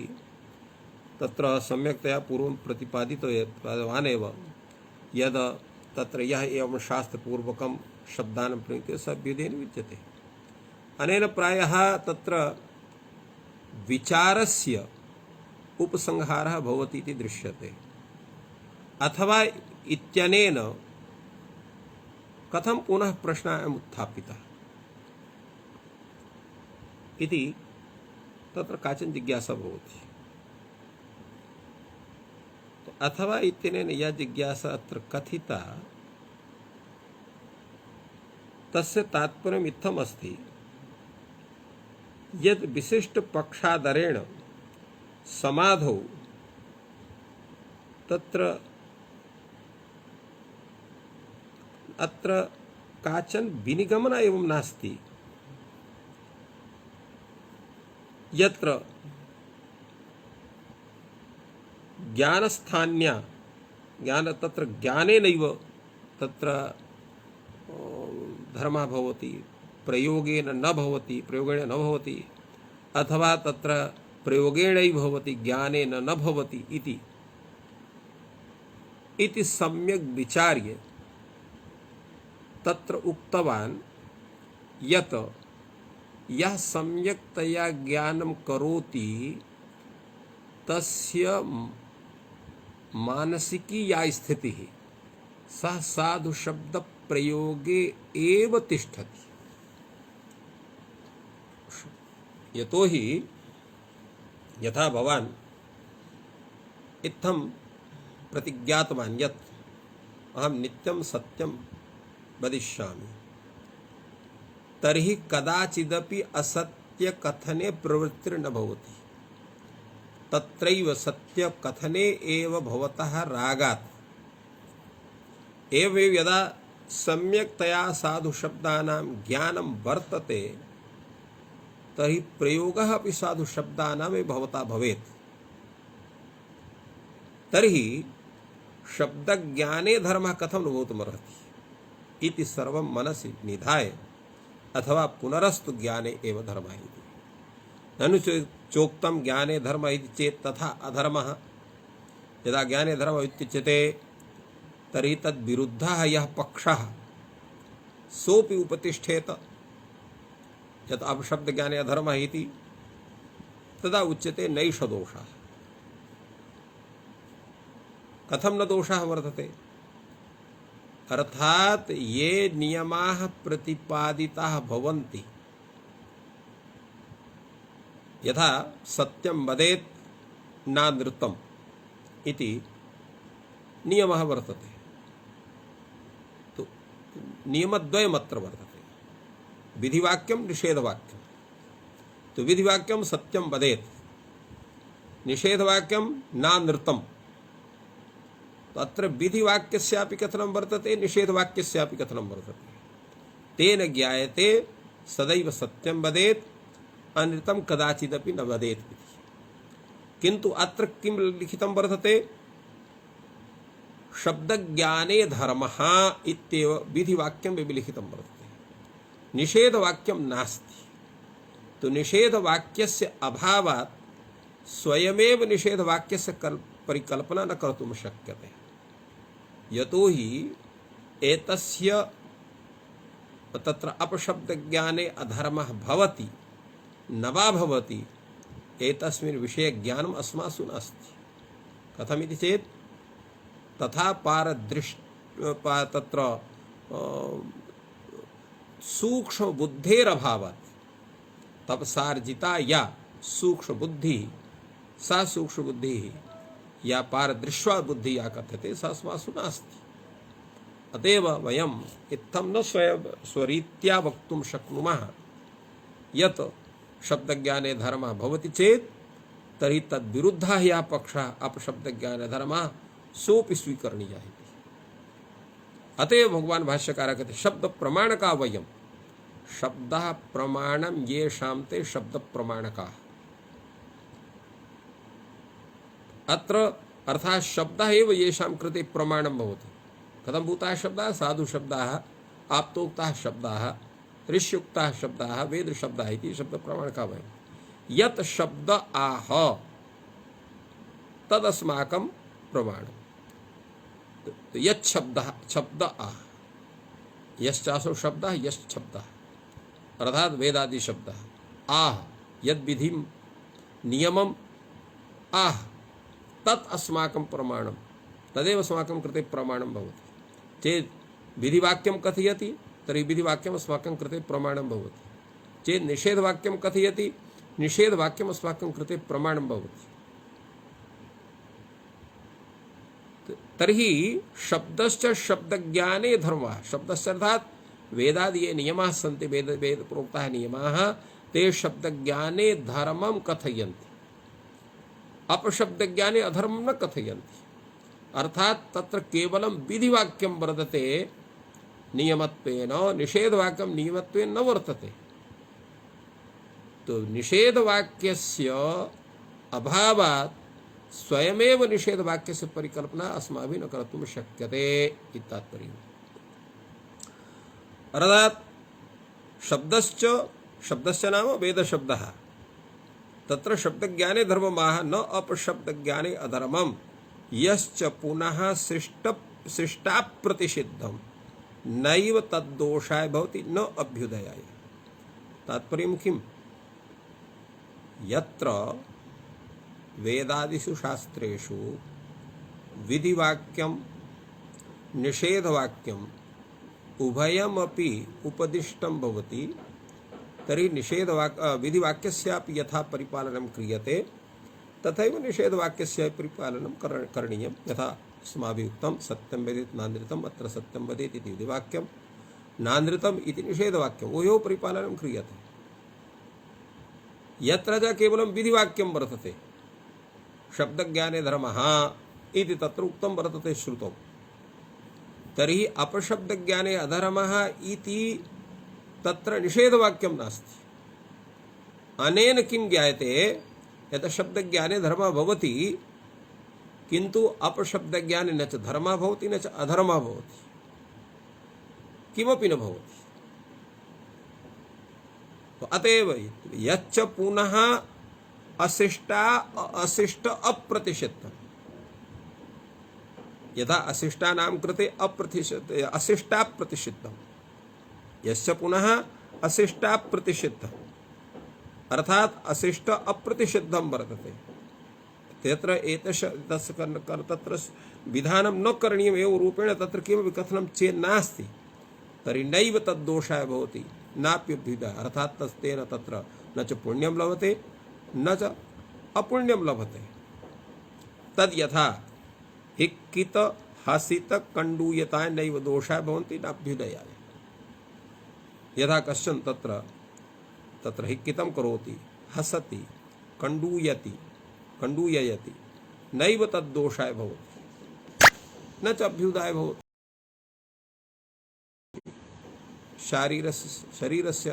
तत्र सम्यक्तया पूर्वं प्रतिपादितवान् एव यद तत्र यः एवं शास्त्रपूर्वकं शब्दान् प्रयुङ्क्ते स अभ्युदयेन विद्यते। अनेन प्रायः तत्र विचारस्य उपसंहारः भवति इति दृश्यते। अथवा इत्यनेन कथं पुनः प्रश्नः उत्थापितः इति तत्र काचन जिज्ञासा भवति। तो अथवा इत्यनेन यह जिज्ञासा अत्र कथिता तस्य तात्पर्यम् इत्थम् अस्ति यद् विशिष्ट पक्षादरेण समाधौ तत्र अत्र काचन विनिगमन एवं नास्ति। यत्र ज्ञानस्थान्या ज्ञान तत्र ज्ञानेनैव तत्र धर्मः भवति प्रयोगेन न भवति अथवा तत्र प्रयोगेणैव भवति ज्ञानेन न भवति इति सम्यक् विचार्य तत्र उक्तवान् यत् यः सम्यक्तया ज्ञानं करोति तस्य मानसिकी या स्थितिः सः साधु शब्द प्रयोगे एव तिष्ठति। यतो हि यथा भवान् इत्थं प्रतिज्ञातवान् यत् अहं नित्यं सत्यं वदिष्यामि तर्हि कदाचिदपि असत्य कथने प्रवृत्तिर्न भवति। तत्रैव सत्य कथने एव भवतः रागात् एवं यदा सम्यक्तया साधु शब्दानां ज्ञानं वर्तते तर्हि प्रयोगः अपि साधु शब्दानामेव भवता भवेत्। तर्हि शब्दज्ञाने धर्मः कथं न भवितुमर्हति इति सर्वं मनसि निधाय अथवा पुनरस्तु ज्ञाने एव धर्मः इति। ननु चोक्तं ज्ञाने धर्मः इति चेत् तथा अधर्मः। यदा ज्ञाने धर्मः इत्युच्यते तर्हि तद्विरुद्धः यः पक्षः सोऽपि उपतिष्ठेत। यत् अपशब्दज्ञाने अधर्मः इति तदा उच्यते नैष दोषः। कथं न दोषः वर्तते? अर्थात ये नियमाः प्रतिपादिताः भवन्ति यथा सत्यं वदेत् नानृतम् इति नियमः वर्तते। तो नियमद्वयमत्र वर्तते, विधिवाक्यं निषेधवाक्यं। तो विधिवाक्यं सत्यं वदेत्, निषेधवाक्यं नानृतम्। तो अत्र विधिवाक्यस्यापि कथनं वर्तते निषेधवाक्यस्यापि कथनं वर्तते। तेन ज्ञायते सदैव सत्यं वदेत् अनृतं कदाचिदपि न वदेत् इति। किन्तु अत्र किं लिखितं वर्तते, शब्दज्ञाने धर्मः इत्येव विधिवाक्यं लिखितं वर्तते, निषेधवाक्यं नास्ति। तो निषेधवाक्यस्य अभावात् स्वयमेव निषेधवाक्यस्य परिकल्पना न कर्तुं शक्यते। यतो हि एतस्य तत्र अपशब्दज्ञाने अधर्मः भवति न वा भवति एतस्मिन् विषये ज्ञानम् अस्मासु नास्ति। कथमिति चेत् तथा तत्र सूक्ष्म बुद्धेरभावात् तपसार्जिता या सूक्ष्म बुद्धि सा सूक्ष्म बुद्धि या पारदृश्वा बुद्धि या कथ्यते सा अस्मासु नास्ति। अतएव वयम् इत्थं न स्वरीत्या वक्तुं शक्नुमः यत् शब्दज्ञाने धर्मः भवति चेत् तर्हि तद्विरुद्धः यः पक्षः अपशब्दज्ञाने धर्मः सोऽपि स्वीकरणीयः इति। अतएव भगवान् भाष्यकारः कहते शब्द प्रमाणका वयम्, शब्दः प्रमाणं येषां ते शब्द प्रमाणकाः। अत्र अर्थात् शब्दः एव येषां कृते प्रमाणं भवति। कथं भूताः शब्दाः, साधु शब्दाः, आप्तोक्ताः शब्दाः, ऋष्युक्ताः शब्दाः, वेद शब्दाः इति शब्द प्रमाणकाः वयम्। यत् शब्द आह तदस्माकं प्रमाणम्। यत् शब्द आह, यश्चासो शब्दः यश्च शब्दः अर्थात् वेदादि शब्दः आह, यद् विधिं नियमम् आह तत् अस्माकं प्रमाणं, तदेव अस्माकं कृते प्रमाणं भवति। चेत् विधिवाक्यं कथयति तर्हि विधिवाक्यम् अस्माकं कृते प्रमाणं भवति। चेत् निषेधवाक्यं कथयति निषेधवाक्यम् अस्माकं कृते प्रमाणं भवति। तर्हि शब्दश्च शब्दज्ञाने धर्मः, शब्दस्य अर्थात् वेदादि ये नियमाः सन्ति, वेद प्रोक्ताः नियमाः ते शब्दज्ञाने धर्मं कथयन्ति, अपशब्दज्ञाने अधर्मं न कथयन्ति। अर्थात् तत्र केवलं विधिवाक्यं वर्तते नियमत्वेन, निषेधवाक्यं नियमत्वेन न वर्तते। तो निषेधवाक्यस्य अभावात् स्वयमेव निषेधवाक्यस्य परिकल्पना अस्माभिः न कर्तुं शक्यते इति तात्पर्यम्। अर्थात् शब्दस्य नाम वेदशब्दः, तत्र शब्दज्ञाने धर्ममाह न अपशब्दज्ञाने अधर्मम् यश्च पुनः सृष्टाप्रतिषिद्धं नैव तद्दोषाय भवति न अभ्युदयाय। तात्पर्यं किम्? यत्र वेदादिषु शास्त्रेषु विधिवाक्यं निषेधवाक्यम् उभयमपि उपदिष्टं भवति तर्हि विधिवाक्यस्यापि यथा परिपालनं क्रियते तथैव निषेधवाक्यस्य परिपालनं करणीयं। यथा अस्माभिः उक्तं सत्यं वदेत् नानृतम्, अत्र सत्यं वदेत् इति विधिवाक्यं, नानृतम् इति निषेधवाक्यम्, उभयोः परिपालनं क्रियते। यत्र च केवलं विधिवाक्यं वर्तते शब्दज्ञाने धर्मः इति तत्र उक्तं वर्तते श्रुतौ, तर्हि अपशब्दज्ञाने अधर्मः इति तत्र निषेधवाक्यं नास्ति। अनेन किं ज्ञायते यत् शब्दज्ञाने धर्मः भवति किन्तु अपशब्दज्ञाने न च धर्मः भवति न च अधर्मः भवति, किमपि न भवति। अतएव यच्च पुनः अशिष्ट अप्रतिषिद्धम्, यथा अशिष्टानां कृते अशिष्टाप्रतिषिद्धम्, यस्य पुनः अशिष्टाप्रतिषिद्धम् अर्थात अशिष्ट अप्रतिषिद्धं वर्तते, तत्र तत्र विधानं न करणीयमेव रूपेण तत्र किमपि कथनं चेत् नास्ति तर्हि नैव तद्दोषाय भवति नाप्यभ्युदयः। अर्थात् तेन तत्र न च पुण्यं लभते न च अपुण्यं लभते। तद् यथा हिक्कित हसित कण्डूयताय नैव दोषाय भवन्ति नाभ्युदयाय। यथा कश्चन तत्र हिक्कितं करोति, हसति, कण्डूयति, नैव तद्दोषाय भवति। न च अभ्युदय भवति। शरीरस्य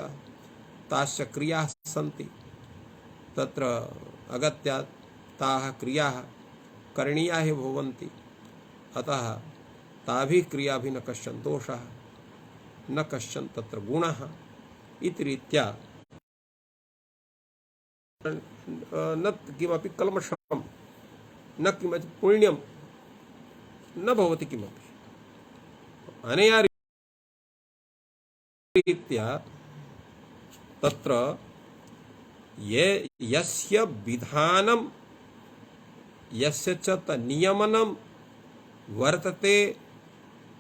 ताश्च क्रियाः सन्ति, तत्र अगत्या ताः क्रियाः करणीयाः एव भवन्ति। अतः ताभिः क्रियाभिः न कश्चन दोषः न कश्चन तत्र गुणः इति रीत्या न किमपि कल्मषं न किमपि पुण्यं न भवति किमपि। अनया रीत्या तत्र ये यस्य विधानं यस्य च नियमनं वर्तते,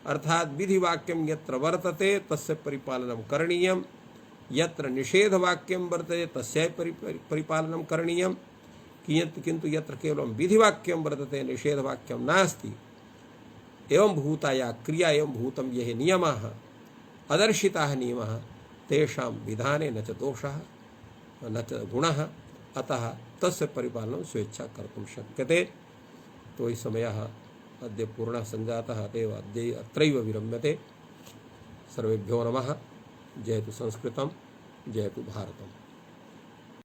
अर्थात विधिवाक्यं यत्र वर्तते तस्य परिपालनं करणीयं, यत्र निषेधवाक्यं वर्तते तस्य परिपालनं करणीयं। किन्तु यत्र केवलं विधिवाक्यं वर्तते निषेधवाक्यं नास्ति, एवं भूता या क्रिया एवं भूतं ये नियमाः अदर्शिताः नियमाः तेषां विधाने न च दोषः न च गुणः, अतः तस्य परिपालनं स्वेच्छा कर्तुं शक्यते। तो हि समयः अद्य पूर्णः सञ्जातः, अतएव अद्य अत्रैव विरम्यते। सर्वेभ्यो नमः। जयतु संस्कृतं, जयतु भारतम्।